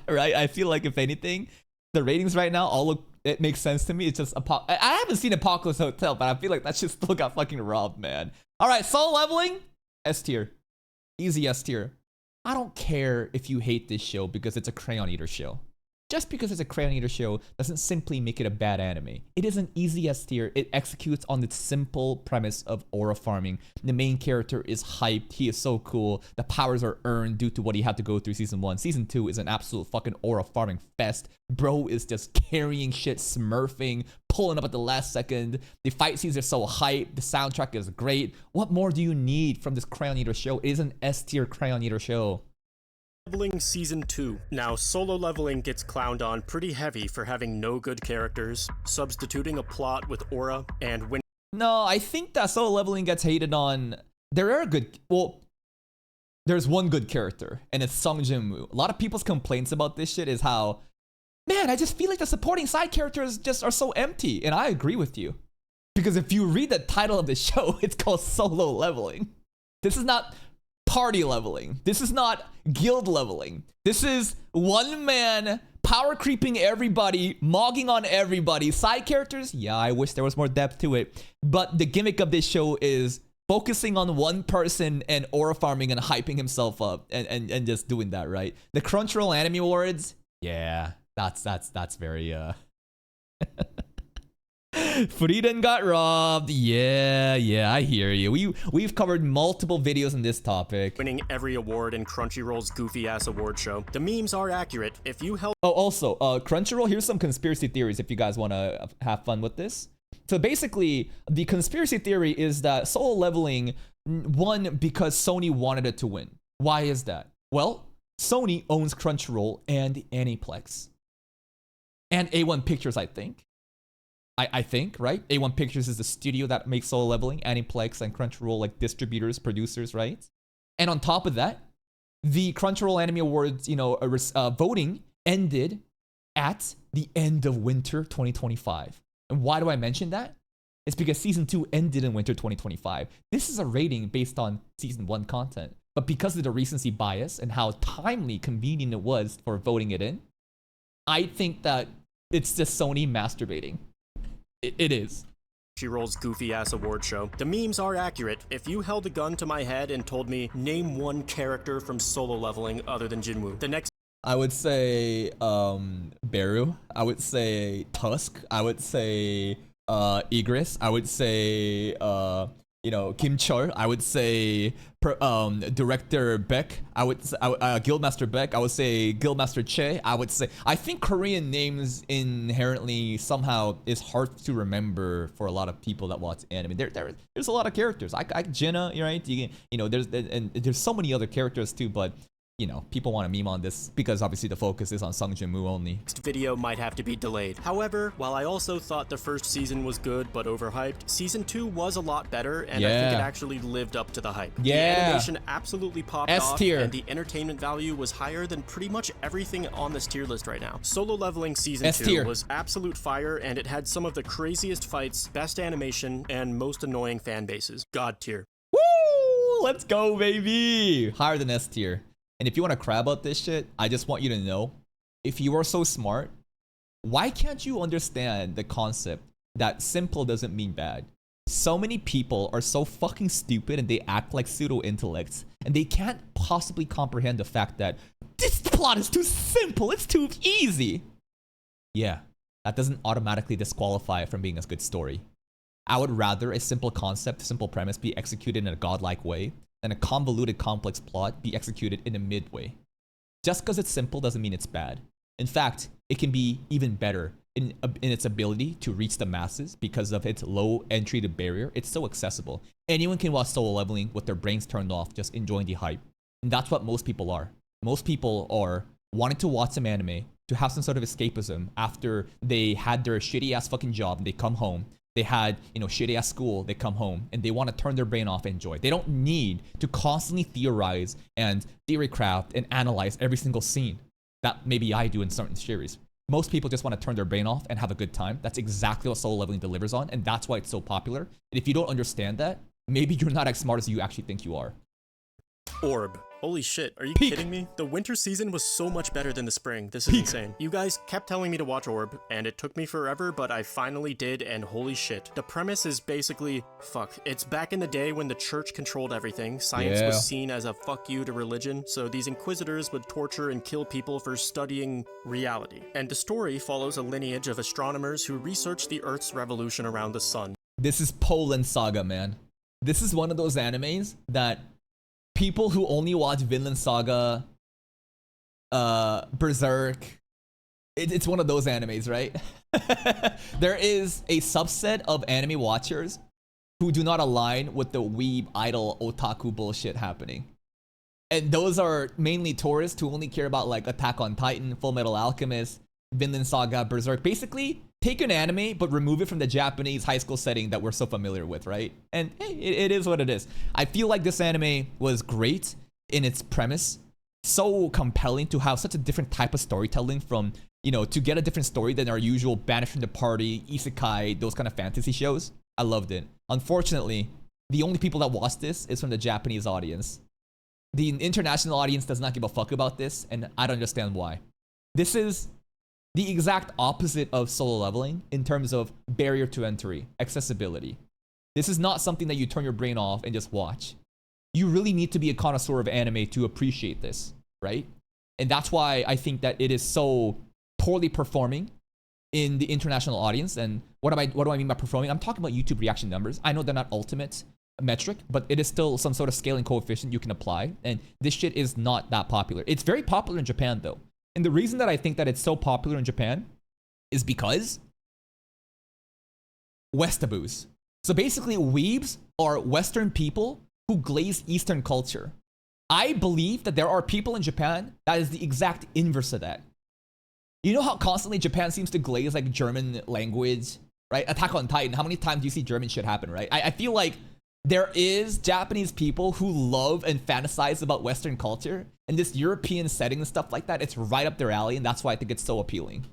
Right? I feel like if anything, the ratings right now all look, it makes sense to me. It's just I haven't seen Apocalypse Hotel, but I feel like that shit still got fucking robbed, man. All right, soul leveling, S tier, easy S tier. I don't care if you hate this show because it's a Crayon Eater show. Just because it's a Crayon Eater show doesn't simply make it a bad anime. It is an easy S tier. It executes on its simple premise of aura farming. The main character is hyped. He is so cool. The powers are earned due to what he had to go through season 1. Season 2 is an absolute fucking aura farming fest. Bro is just carrying shit, smurfing, pulling up at the last second. The fight scenes are so hyped. The soundtrack is great. What more do you need from this Crayon Eater show? It is an S tier Crayon Eater show. Leveling Season 2. Now, Solo Leveling gets clowned on pretty heavy for having no good characters, substituting a plot with aura, and when No, I think that Solo Leveling gets hated on. There are good. Well, there's one good character, and it's Sung Jin-woo. A lot of people's complaints about this shit is how, man, I just feel like the supporting side characters just are so empty, and I agree with you. Because if you read the title of the show, it's called Solo Leveling. This is not party leveling. This is not guild leveling. This is one man power creeping everybody, mogging on everybody. Side characters, yeah, I wish there was more depth to it. But the gimmick of this show is focusing on one person and aura farming and hyping himself up and just doing that, right? The Crunchyroll Anime Awards, yeah, that's very Frieden got robbed. Yeah, I hear you. We've covered multiple videos on this topic. winning every award in Crunchyroll's goofy-ass award show. The memes are accurate. If you held Oh, also, Crunchyroll, here's some conspiracy theories if you guys want to have fun with this. So basically, the conspiracy theory is that Solo Leveling won because Sony wanted it to win. Why is that? Well, Sony owns Crunchyroll and Aniplex. And A1 Pictures, I think. I think, right? A1 Pictures is the studio that makes Solo Leveling, Aniplex and Crunchyroll, like distributors, producers, right? And on top of that, the Crunchyroll Anime Awards, voting ended at the end of winter 2025. And why do I mention that? It's because season 2 ended in winter 2025. This is a rating based on season 1 content. But because of the recency bias and how timely, convenient it was for voting it in, I think that it's just Sony masturbating. It is. Crunchyroll's goofy-ass award show. The memes are accurate. If you held a gun to my head and told me, name one character from Solo Leveling other than Jinwoo, the next I would say Beru. I would say Tusk. I would say Igris. I would say Kim Chul. I would say Director Beck. I would say, Guildmaster Beck. I would say Guildmaster Che. I think Korean names inherently somehow is hard to remember for a lot of people that watch anime. There's a lot of characters. I Jenna, right? There's so many other characters too, but people want to meme on this because obviously the focus is on Sung Jin-woo only. next video might have to be delayed. However, while I also thought the first season was good but overhyped, season 2 was a lot better, and I think it actually lived up to the hype. The animation absolutely popped off, and the entertainment value was higher than pretty much everything on this tier list right now. Solo Leveling season 2 was absolute fire, and it had some of the craziest fights, best animation, and most annoying fan bases. God tier. Woo! Let's go, baby! Higher than S tier. And if you want to crab out this shit, I just want you to know, if you are so smart, why can't you understand the concept that simple doesn't mean bad? So many people are so fucking stupid and they act like pseudo-intellects, and they can't possibly comprehend the fact that this plot is too simple, it's too easy. Yeah, that doesn't automatically disqualify it from being a good story. I would rather a simple concept, simple premise be executed in a godlike way and a convoluted, complex plot be executed in a mid-way. Just because it's simple doesn't mean it's bad. In fact, it can be even better in its ability to reach the masses because of its low entry to barrier. It's so accessible. Anyone can watch Solo Leveling with their brains turned off, just enjoying the hype. And that's what most people are. Most people are wanting to watch some anime to have some sort of escapism after they had their shitty-ass fucking job and they come home. They had, shitty ass school, they come home, and they want to turn their brain off and enjoy. They don't need to constantly theorize and theory craft and analyze every single scene that maybe I do in certain series. Most people just want to turn their brain off and have a good time. That's exactly what Solo Leveling delivers on, and that's why it's so popular. And if you don't understand that, maybe you're not as smart as you actually think you are. Orb. Holy shit, are you Peak. kidding me? The winter season was so much better than the spring. This is insane. You guys kept telling me to watch Orb, and it took me forever, but I finally did, and holy shit. The premise is basically, fuck, it's back in the day when the church controlled everything. Science Yeah. was seen as a fuck you to religion, so these inquisitors would torture and kill people for studying reality. And the story follows a lineage of astronomers who research the Earth's revolution around the sun. This is Poland Saga, man. This is one of those animes that people who only watch Vinland Saga, Berserk, it's one of those animes, right? There is a subset of anime watchers who do not align with the weeb idol otaku bullshit happening. And those are mainly tourists who only care about like Attack on Titan, Full Metal Alchemist, Vinland Saga, Berserk. Basically, take an anime, but remove it from the Japanese high school setting that we're so familiar with, right? And hey, it is what it is. I feel like this anime was great in its premise. So compelling to have such a different type of storytelling from, you know, to get a different story than our usual Banished from the Party, Isekai, those kind of fantasy shows. I loved it. Unfortunately, the only people that watch this is from the Japanese audience. The international audience does not give a fuck about this, and I don't understand why. This is the exact opposite of Solo Leveling in terms of barrier to entry, accessibility. This is not something that you turn your brain off and just watch. You really need to be a connoisseur of anime to appreciate this, right? And that's why I think that it is so poorly performing in the international audience. And what do I mean by performing? I'm talking about YouTube reaction numbers. I know they're not ultimate metric, but it is still some sort of scaling coefficient you can apply. And this shit is not that popular. It's very popular in Japan though. And the reason that I think that it's so popular in Japan is because Westaboos. So basically, weebs are Western people who glaze Eastern culture. I believe that there are people in Japan that is the exact inverse of that. You know how constantly Japan seems to glaze like German language, right? Attack on Titan, how many times do you see German shit happen, right? I feel like there is Japanese people who love and fantasize about Western culture, and this European setting and stuff like that, it's right up their alley, and that's why I think it's so appealing.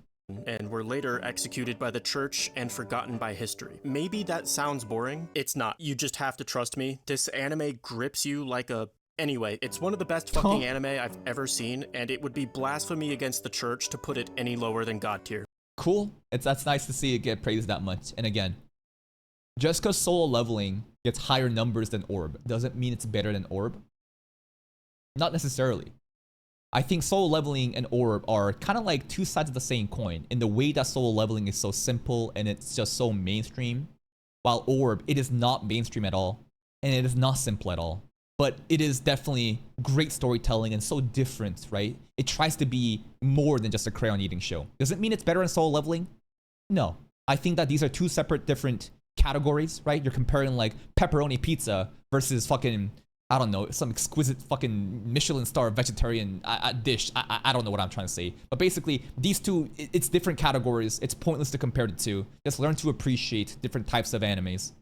And were later executed by the church and forgotten by history. Maybe that sounds boring. It's not. You just have to trust me. This anime grips you like a... Anyway, it's one of the best fucking anime I've ever seen, and it would be blasphemy against the church to put it any lower than God tier. Cool. That's nice to see it get praised that much. And again, just because Solo Leveling gets higher numbers than Orb doesn't mean it's better than Orb. Not necessarily. I think Solo Leveling and Orb are kind of like two sides of the same coin in the way that Solo Leveling is so simple and it's just so mainstream, while Orb, it is not mainstream at all and it is not simple at all. But it is definitely great storytelling and so different, right? It tries to be more than just a crayon eating show. Does it mean it's better than Solo Leveling? No. I think that these are two separate different categories, right? You're comparing like pepperoni pizza versus fucking, I don't know, some exquisite fucking Michelin star vegetarian dish. I don't know what I'm trying to say. But basically, these two, it's different categories. It's pointless to compare the two. Just learn to appreciate different types of animes.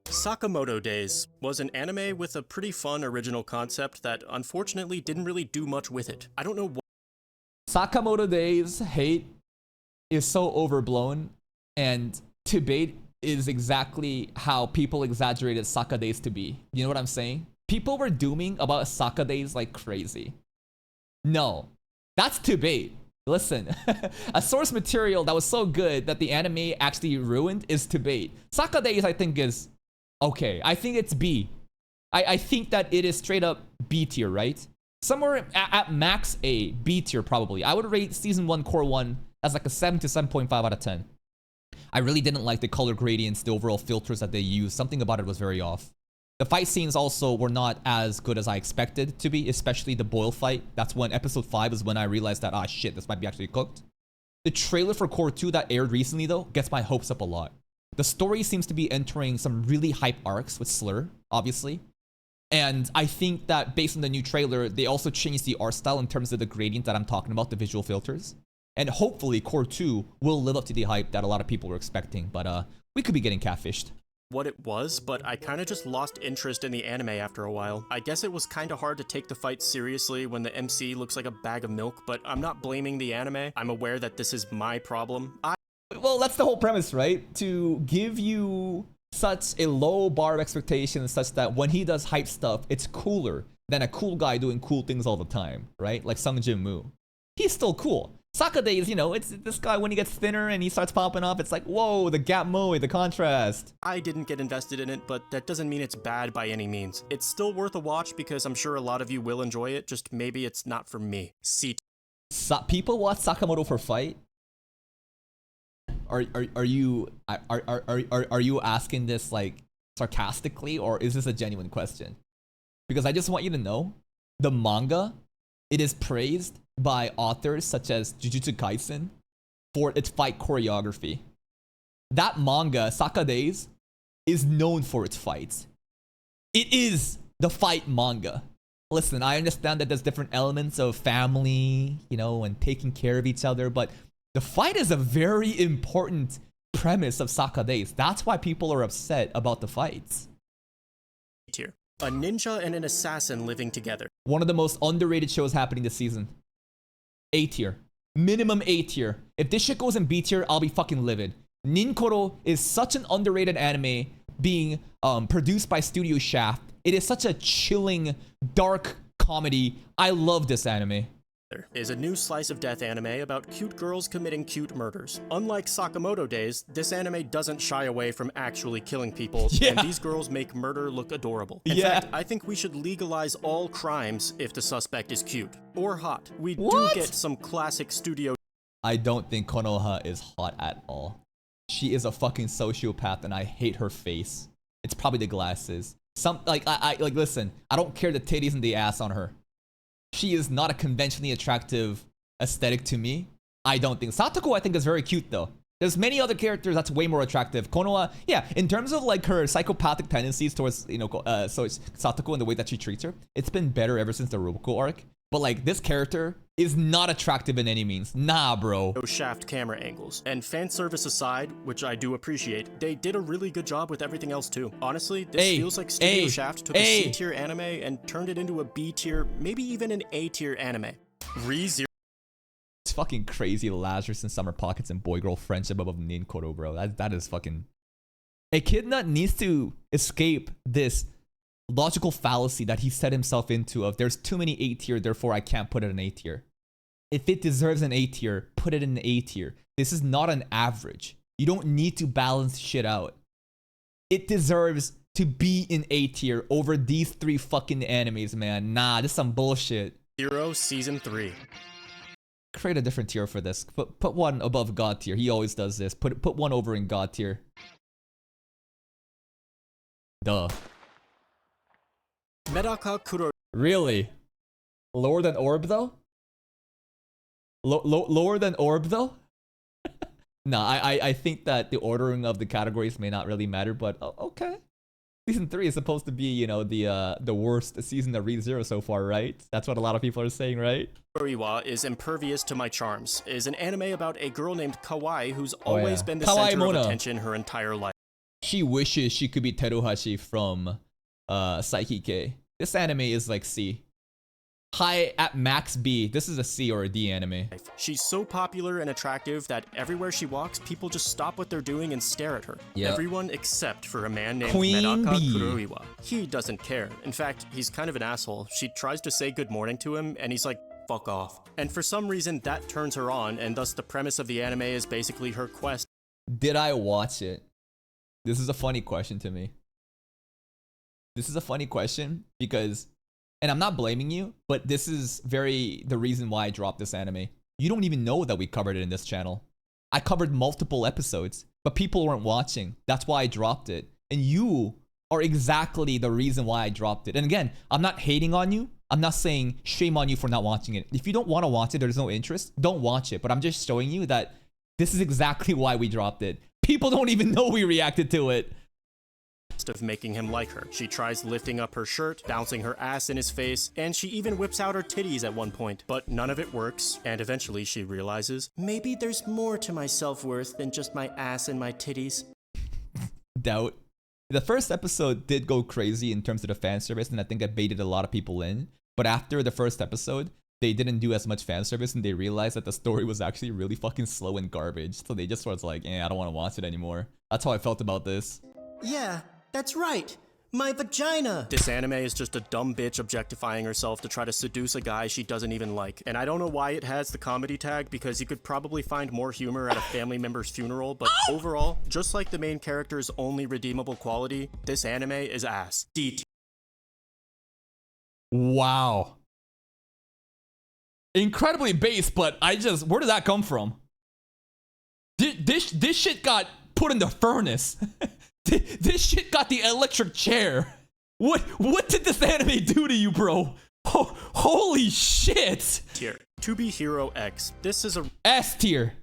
Sakamoto Days was an anime with a pretty fun original concept that unfortunately didn't really do much with it. I don't know what... Sakamoto Days hate is so overblown, and debate is exactly how people exaggerated Saka Days to be. You know what I'm saying? People were dooming about Saka Days like crazy. No, that's debate. Listen, a source material that was so good that the anime actually ruined is debate. Saka Days, I think, is okay. I think it's B. I think that it is straight up B tier, right? Somewhere at max A, B tier probably. I would rate season 1 core 1 as like a 7 to 7.5 out of 10. I really didn't like the color gradients, the overall filters that they used. Something about it was very off. The fight scenes also were not as good as I expected to be, especially the boil fight. That's when episode 5 is when I realized that, ah shit, this might be actually cooked. The trailer for core 2 that aired recently though gets my hopes up a lot. The story seems to be entering some really hype arcs with Slur, obviously. And I think that based on the new trailer, they also changed the art style in terms of the gradient that I'm talking about, the visual filters. And hopefully core 2 will live up to the hype that a lot of people were expecting, but we could be getting catfished. What it was, but I kinda just lost interest in the anime after a while. I guess it was kinda hard to take the fight seriously when the MC looks like a bag of milk, but I'm not blaming the anime. I'm aware that this is my problem. Well, that's the whole premise, right? To give you such a low bar of expectation such that when he does hype stuff, it's cooler than a cool guy doing cool things all the time, right? Like Sung Jin Moo. He's still cool. Sakade is, you know, it's this guy when he gets thinner and he starts popping off, it's like, whoa, the gap moe, the contrast. I didn't get invested in it, but that doesn't mean it's bad by any means. It's still worth a watch because I'm sure a lot of you will enjoy it, just maybe it's not for me. C. People watch Sakamoto for fight? Are you asking this like sarcastically, or is this a genuine question? Because I just want you to know, the manga, it is praised by authors such as Jujutsu Kaisen for its fight choreography. That manga, Sakade's, is known for its fights. It is the fight manga. Listen, I understand that there's different elements of family, you know, and taking care of each other, but the fight is a very important premise of Sakade's. That's why people are upset about the fights. Tier. A ninja and an assassin living together. One of the most underrated shows happening this season. A tier. Minimum A tier. If this shit goes in B tier, I'll be fucking livid. Ninkoro is such an underrated anime being produced by Studio Shaft. It is such a chilling, dark comedy. I love this anime. Is a new slice of death anime about cute girls committing cute murders. Unlike Sakamoto Days, this anime doesn't shy away from actually killing people, and these girls make murder look adorable. In fact, I think we should legalize all crimes if the suspect is cute or hot. We do get some classic studio. I don't think Konoha is hot at all. She is a fucking sociopath and I hate her face. It's probably the glasses. Listen, I don't care the titties and the ass on her. She is not a conventionally attractive aesthetic to me. I don't think. Satoko, I think, is very cute, though. There's many other characters that's way more attractive. Konoha, yeah, in terms of, like, her psychopathic tendencies towards, you know, so it's Satoko and the way that she treats her, it's been better ever since the Roboco arc. But, like, this character is not attractive in any means. Nah, bro. Shaft camera angles. And fan service aside, which I do appreciate, they did a really good job with everything else too. Honestly, this feels like Studio Shaft took a C-tier anime and turned it into a B-tier, maybe even an A-tier anime. ReZero. It's fucking crazy. Lazarus and Summer Pockets and boy-girl friendship above Ninkoro, bro. That is fucking... Echidnut needs to escape this logical fallacy that he set himself into of there's too many A tier, therefore I can't put it in A tier. If it deserves an A tier, put it in an A tier. This is not an average. You don't need to balance shit out. It deserves to be in A tier over these three fucking animes, man. Nah, this is some bullshit. Zero Season 3. Create a different tier for this. Put one above God tier. He always does this. Put one over in God tier. Duh. Medaka Kuro. Really? Lower than Orb though? Lower than Orb though? Nah, I think that the ordering of the categories may not really matter, but okay. Season 3 is supposed to be, you know, the worst season of ReZero so far, right? That's what a lot of people are saying, right? Kuroiwa is impervious to my charms, is an anime about a girl named Kawai who's always been the center of attention her entire life. She wishes she could be Teruhashi from Psyche K. This anime is like C. High at max B. This is a C or a D anime. She's so popular and attractive that everywhere she walks, people just stop what they're doing and stare at her. Yep. Everyone except for a man named Queen Medaka Bee. Kuroiwa. He doesn't care. In fact, he's kind of an asshole. She tries to say good morning to him, and he's like, fuck off. And for some reason, that turns her on, and thus the premise of the anime is basically her quest. Did I watch it? This is a funny question to me. This is a funny question because, and I'm not blaming you, but this is the reason why I dropped this anime. You don't even know that we covered it in this channel. I covered multiple episodes, but people weren't watching. That's why I dropped it. And you are exactly the reason why I dropped it. And again, I'm not hating on you. I'm not saying shame on you for not watching it. If you don't want to watch it, there's no interest, don't watch it. But I'm just showing you that this is exactly why we dropped it. People don't even know we reacted to it. Of making him like her. She tries lifting up her shirt, bouncing her ass in his face, and she even whips out her titties at one point. But none of it works, and eventually she realizes, maybe there's more to my self-worth than just my ass and my titties. Doubt. The first episode did go crazy in terms of the fan service, and I think that baited a lot of people in. But after the first episode, they didn't do as much fan service, and they realized that the story was actually really fucking slow and garbage. So they just was like, I don't want to watch it anymore. That's how I felt about this. Yeah, that's right. My vagina. This anime is just a dumb bitch objectifying herself to try to seduce a guy she doesn't even like. And I don't know why it has the comedy tag, because you could probably find more humor at a family member's funeral, but overall, just like the main character's only redeemable quality, this anime is ass. D. Wow. Incredibly base, but where did that come from? This shit got put in the furnace. This shit got the electric chair. What did this anime do to you, bro? Holy shit. Tier. To Be Hero X. This is a S tier.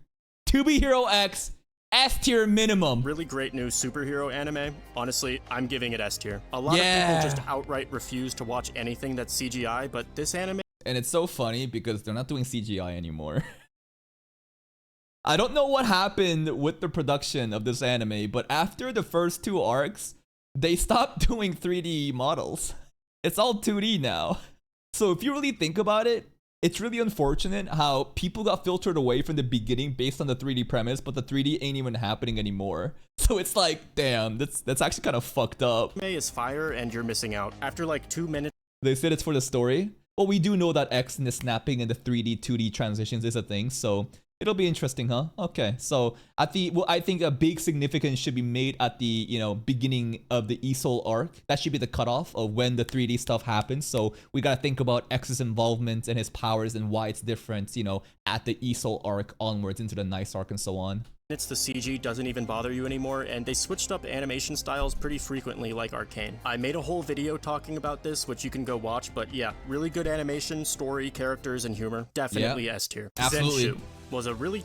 To Be Hero X. S tier minimum. really great new superhero anime. Honestly, I'm giving it S tier. A lot of Yeah. people just outright refuse to watch anything that's CGI, but this anime And it's so funny because they're not doing CGI anymore. I don't know what happened with the production of this anime, but after the first 2 arcs, they stopped doing 3D models. It's all 2D now. So if you really think about it, it's really unfortunate how people got filtered away from the beginning based on the 3D premise, but the 3D ain't even happening anymore. So it's like, damn, that's actually kind of fucked up. is fire and you're missing out. After like 2 minutes They said it's for the story. Well, we do know that X and the snapping and the 3D, 2D transitions is a thing, so it'll be interesting, huh? Okay, so I think a big significance should be made at the, beginning of the ESOL arc. That should be the cutoff of when the 3D stuff happens. So we gotta think about X's involvement and his powers and why it's different, at the ESOL arc onwards into the Nice arc and so on. the CG doesn't even bother you anymore, and they switched up animation styles pretty frequently like Arcane. I made a whole video talking about this, which you can go watch, but yeah, really good animation, story, characters, and humor. Definitely S tier. Absolutely. Zenshu was a really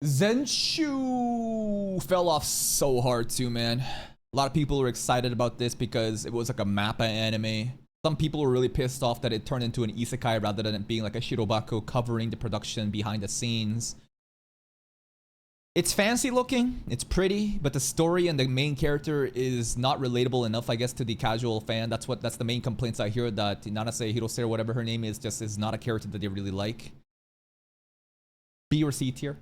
Zenshu fell off so hard too, man. A lot of people were excited about this because it was like a mappa anime. Some people were really pissed off that it turned into an isekai rather than it being like a shirobako covering the production behind the scenes. It's fancy looking, it's pretty, but the story and the main character is not relatable enough, I guess, to the casual fan. That's the main complaints I hear, that Nanase Hirose, or whatever her name is, just is not a character that they really like. B or C tier?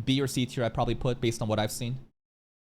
B or C tier I'd probably put based on what I've seen.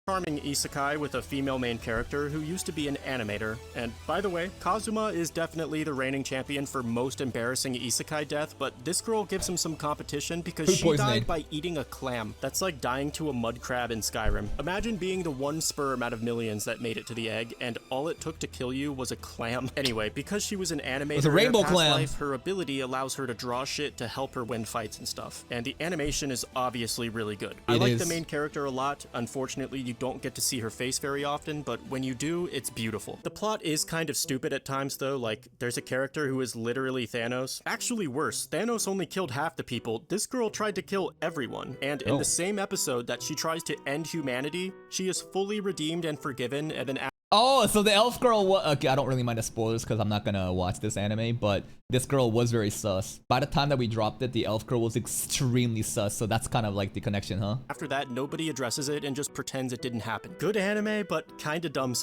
charming isekai with a female main character who used to be an animator. And by the way, Kazuma is definitely the reigning champion for most embarrassing isekai death, but this girl gives him some competition because Food she poisoning. died by eating a clam. That's like dying to a mud crab in Skyrim. Imagine being the one sperm out of millions that made it to the egg, and all it took to kill you was a clam. Anyway, because she was an animator was a rainbow in her past clam. life, her ability allows her to draw shit to help her win fights and stuff. And the animation is obviously really good. I It like is. the main character a lot. Unfortunately, you don't get to see her face very often, but when you do, it's beautiful. The plot is kind of stupid at times though, like there's a character who is literally Thanos. Actually worse, Thanos only killed half the people. This girl tried to kill everyone, and in Oh. the same episode that she tries to end humanity, she is fully redeemed and forgiven, and then Oh, so the elf girl okay, I don't really mind the spoilers because I'm not gonna watch this anime, but this girl was very sus. By the time that we dropped it, the elf girl was extremely sus, so that's kind of like the connection, huh? after that, nobody addresses it and just pretends it didn't happen. Good anime, but kinda dumb.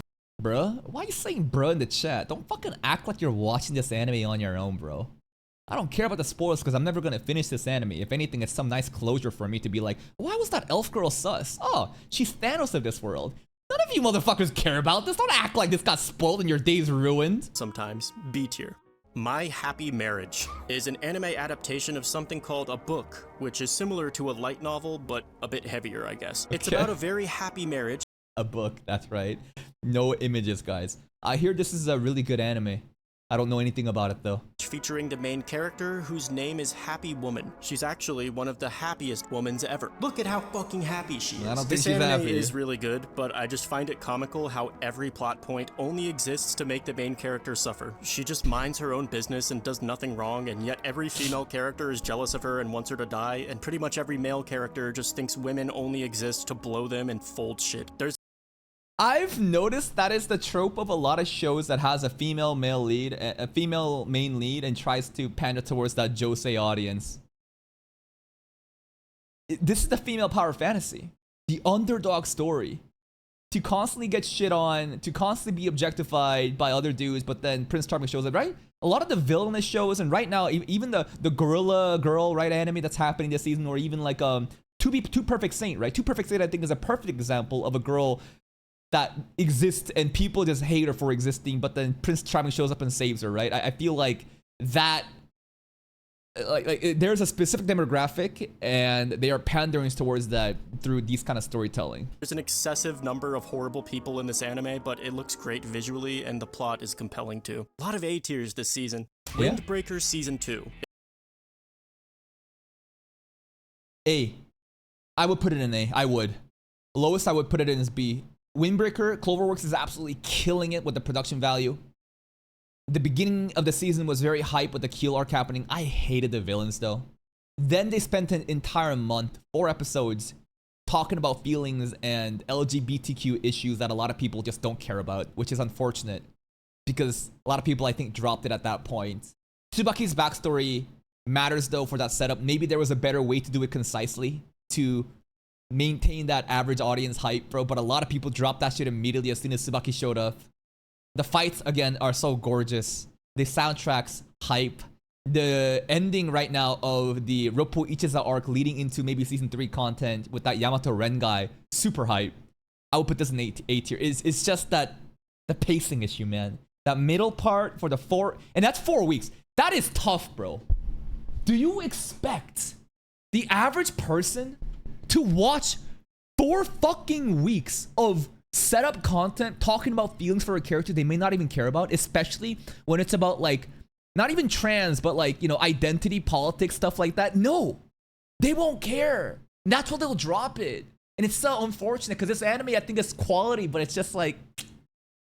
Bruh? Why are you saying bruh in the chat? Don't fucking act like you're watching this anime on your own, bro. I don't care about the spoilers because I'm never gonna finish this anime. If anything, it's some nice closure for me to be like, why was that elf girl sus? Oh, she's Thanos of this world. None of you motherfuckers care about this. Don't act like this got spoiled and your day's ruined. Sometimes B tier. My Happy Marriage is an anime adaptation of something called a book, which is similar to a light novel, but a bit heavier, I guess. It's Okay. about a very happy marriage A book, that's right. No images, guys. I hear this is a really good anime. I don't know anything about it though. featuring the main character whose name is Happy Woman. She's actually one of the happiest womans ever. Look at how fucking happy she is. I don't think This she's anime happy. is really good, but I just find it comical how every plot point only exists to make the main character suffer. She just minds her own business and does nothing wrong, and yet every female character is jealous of her and wants her to die, and pretty much every male character just thinks women only exist to blow them and fold shit. I've noticed that is the trope of a lot of shows that has a female male lead, a female main lead, and tries to pander towards that josei audience. This is the female power fantasy, the underdog story. To constantly get shit on, to constantly be objectified by other dudes, but then Prince Charming shows up, right? A lot of the villainous shows, and right now, even the Gorilla Girl, right, anime that's happening this season, or even like Two Perfect Saint, right? Two Perfect Saint, I think, is a perfect example of a girl that exists and people just hate her for existing, but then Prince Charming shows up and saves her, right? I feel like that, there's a specific demographic and they are pandering towards that through these kind of storytelling. There's an excessive number of horrible people in this anime, but it looks great visually and the plot is compelling too. A lot of A tiers this season. Yeah. Windbreaker Season 2. A. I would put it in A. I would. Lowest I would put it in is B. Windbreaker, Cloverworks is absolutely killing it with the production value. The beginning of the season was very hype with the Keel arc happening. I hated the villains though. Then they spent an entire month, 4 episodes, talking about feelings and LGBTQ issues that a lot of people just don't care about, which is unfortunate because a lot of people I think dropped it at that point. Tsubaki's backstory matters though for that setup. Maybe there was a better way to do it concisely to maintain that average audience hype, bro, but a lot of people dropped that shit immediately as soon as Tsubaki showed up. The fights, again, are so gorgeous. The soundtrack's hype. The ending right now of the Roppo Ichiza arc leading into maybe season 3 content with that Yamato Ren guy, super hype. I would put this in A tier. It's just that the pacing issue, man. That middle part for the 4, and that's 4 weeks. That is tough, bro. Do you expect the average person to watch 4 fucking weeks of setup content talking about feelings for a character they may not even care about, especially when it's about like not even trans but like, you know, identity politics, stuff like that? No, they won't care. And that's why they'll drop it. And it's so unfortunate because this anime, I think, is quality, but it's just like,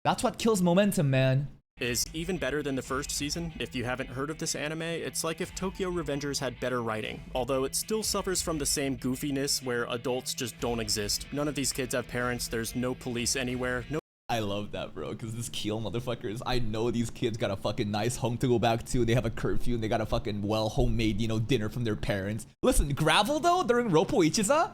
that's what kills momentum, man. Is even better than the first season. If you haven't heard of this anime, it's like if Tokyo Revengers had better writing, although it still suffers from the same goofiness where adults just don't exist. None of these kids have parents, there's no police anywhere, no. I love that, bro, because this Keel motherfuckers, I know these kids got a fucking nice home to go back to. They have a curfew and they got a fucking homemade, you know, dinner from their parents. Listen, Gravel though, during Roppo Ichiza,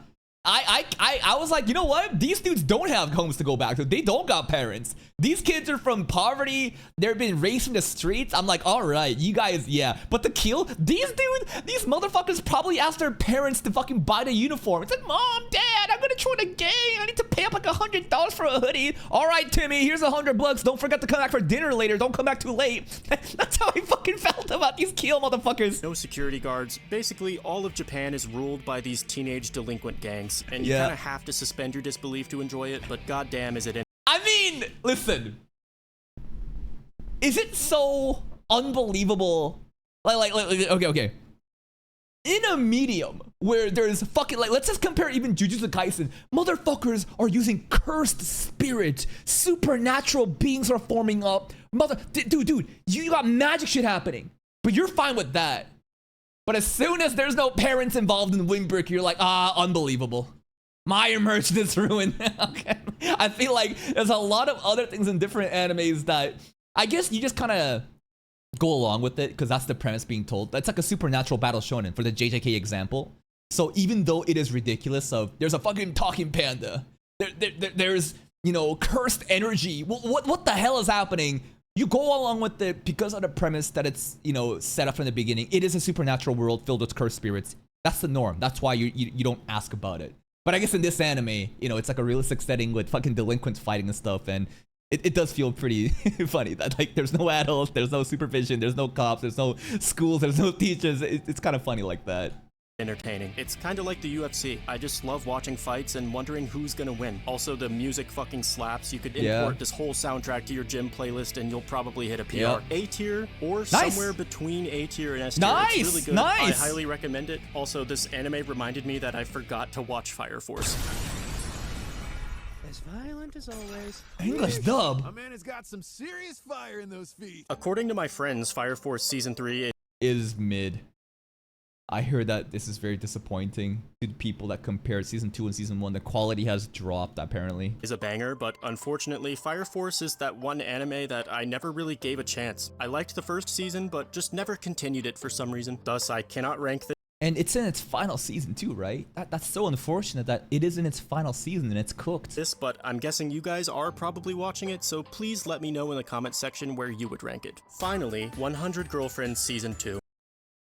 I was like, you know what? These dudes don't have homes to go back to. They don't got parents. These kids are from poverty. They've been raised in the streets. I'm like, all right, you guys, yeah. But the Keel, these motherfuckers probably asked their parents to fucking buy the uniform. It's like, Mom, Dad, I'm gonna join a gang. I need to pay up like $100 for a hoodie. All right, Timmy, here's $100. Don't forget to come back for dinner later. Don't come back too late. That's how I fucking felt about these Keel motherfuckers. No security guards. Basically, all of Japan is ruled by these teenage delinquent gangs, and you kind of have to suspend your disbelief to enjoy it, but goddamn is it in. I mean, listen, is it so unbelievable? Like, okay. In a medium where there's fucking, like, let's just compare even Jujutsu Kaisen. Motherfuckers are using cursed spirit, supernatural beings are forming up. Dude, you got magic shit happening, but you're fine with that. But as soon as there's no parents involved in Windbreaker, you're like, unbelievable. My immersion is ruined. Okay. I feel like there's a lot of other things in different animes that I guess you just kind of go along with it because that's the premise being told. That's like a supernatural battle shonen for the JJK example. So even though it is ridiculous of there's a fucking talking panda, there's, you know, cursed energy. What the hell is happening? You go along with it because of the premise that it's, you know, set up from the beginning. It is a supernatural world filled with cursed spirits. That's the norm. That's why you don't ask about it. But I guess in this anime, you know, it's like a realistic setting with fucking delinquents fighting and stuff, and it does feel pretty funny that like there's no adults, there's no supervision, there's no cops, there's no schools, there's no teachers. It's kind of funny like that. Entertaining. It's kind of like the UFC. I just love watching fights and wondering who's gonna win. Also, the music fucking slaps. You could import this whole soundtrack to your gym playlist and you'll probably hit a PR. Yep. A tier or somewhere between A tier and S tier. It's really good. I highly recommend it. Also, this anime reminded me that I forgot to watch Fire Force. As violent as always. English dub. My man has got some serious fire in those feet. According to my friends, Fire Force Season 3 is mid. I heard that this is very disappointing to people that compare Season 2 and Season 1. The quality has dropped, apparently. Is a banger, but unfortunately, Fire Force is that one anime that I never really gave a chance. I liked the first season, but just never continued it for some reason. Thus, I cannot rank this. And it's in its final season too, right? That's so unfortunate that it is in its final season and it's cooked. But I'm guessing you guys are probably watching it, so please let me know in the comment section where you would rank it. Finally, 100 Girlfriends Season 2.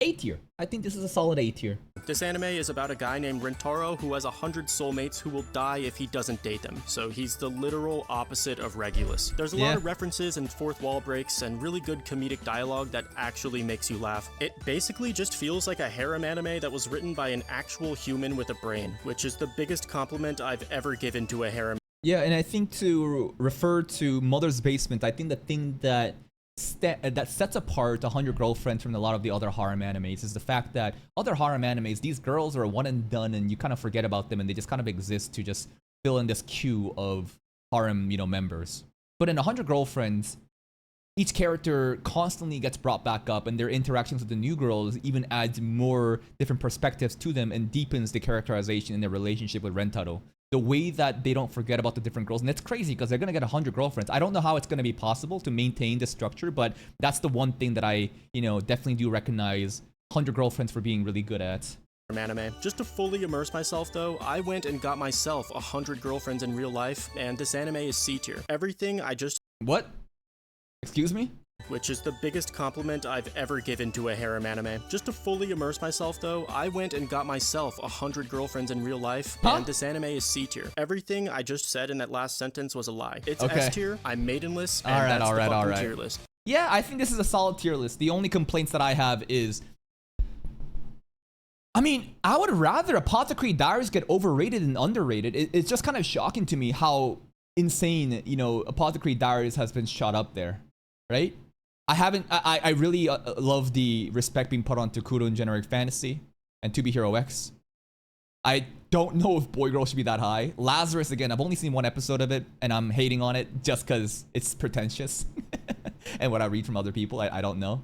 A tier. I think this is a solid A tier. This anime is about a guy named Rintaro who has 100 soulmates who will die if he doesn't date them, so he's the literal opposite of Regulus. There's a lot of references and fourth wall breaks and really good comedic dialogue that actually makes you laugh. It basically just feels like a harem anime that was written by an actual human with a brain, which is the biggest compliment I've ever given to a harem. Yeah, and I think to refer to Mother's Basement, I think the thing that sets apart 100 Girlfriends from a lot of the other harem animes is the fact that other harem animes, these girls are one and done and you kind of forget about them and they just kind of exist to just fill in this queue of harem, members. But in 100 Girlfriends, each character constantly gets brought back up and their interactions with the new girls even adds more different perspectives to them and deepens the characterization in their relationship with Rentaro. The way that they don't forget about the different girls, and it's crazy because they're gonna get 100 girlfriends. I don't know how it's gonna be possible to maintain this structure, but that's the one thing that I, definitely do recognize 100 Girlfriends for being really good at. Anime. Just to fully immerse myself though, I went and got myself 100 girlfriends in real life, and this anime is C tier. Everything I just... What? Excuse me? Which is the biggest compliment I've ever given to a harem anime. Just to fully immerse myself though, I went and got myself 100 girlfriends in real life, and this anime is C tier. Everything I just said in that last sentence was a lie. It's S tier, I'm maidenless, and that's the fucking tier list. Yeah, I think this is a solid tier list. The only complaints that I have is... I mean, I would rather Apothecary Diaries get overrated than underrated. It's just kind of shocking to me how insane, Apothecary Diaries has been shot up there, right? I really love the respect being put on to Kuro and Generic Fantasy and To Be Hero X. I don't know if Boy Girl should be that high. Lazarus, again, I've only seen one episode of it and I'm hating on it just because it's pretentious. And what I read from other people, I don't know.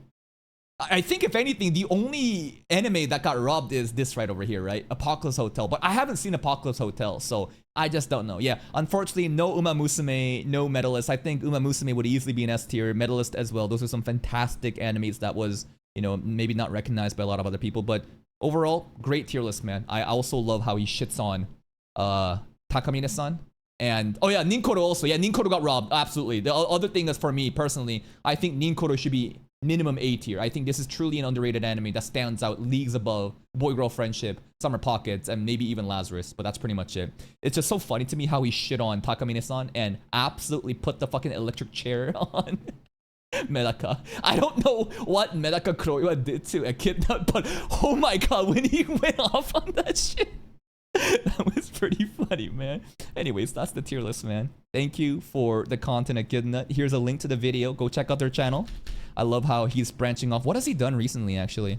I think if anything, the only anime that got robbed is this right over here, right? Apocalypse Hotel. But I haven't seen Apocalypse Hotel, so I just don't know. Yeah, unfortunately, no Uma Musume, no Medalist. I think Uma Musume would easily be an S tier. Medalist as well. Those are some fantastic animes that was, maybe not recognized by a lot of other people. But overall, great tier list, man. I also love how he shits on Takamine-san. And, oh yeah, Ninkoro also. Yeah, Ninkoro got robbed. Absolutely. The other thing that's for me, personally, I think Ninkoro should be minimum A tier. I think this is truly an underrated anime that stands out leagues above Boy-Girl Friendship, Summer Pockets, and maybe even Lazarus, but that's pretty much it. It's just so funny to me how he shit on Takamine-san and absolutely put the fucking electric chair on Medaka. I don't know what Medaka Kuroiwa did to Echidnut, but oh my god, when he went off on that shit, that was pretty funny, man. Anyways, that's the tier list, man. Thank you for the content, Echidnut. Here's a link to the video. Go check out their channel. I love how he's branching off. What has he done recently, actually?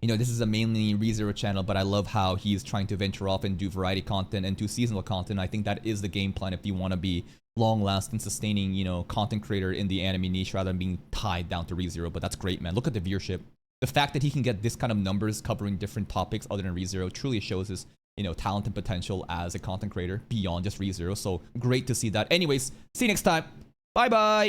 This is a mainly ReZero channel, but I love how he's trying to venture off and do variety content and do seasonal content. I think that is the game plan if you want to be long-lasting, sustaining, content creator in the anime niche rather than being tied down to ReZero. But that's great, man. Look at the viewership. The fact that he can get this kind of numbers covering different topics other than ReZero truly shows his, talent and potential as a content creator beyond just ReZero. So great to see that. Anyways, see you next time. Bye-bye.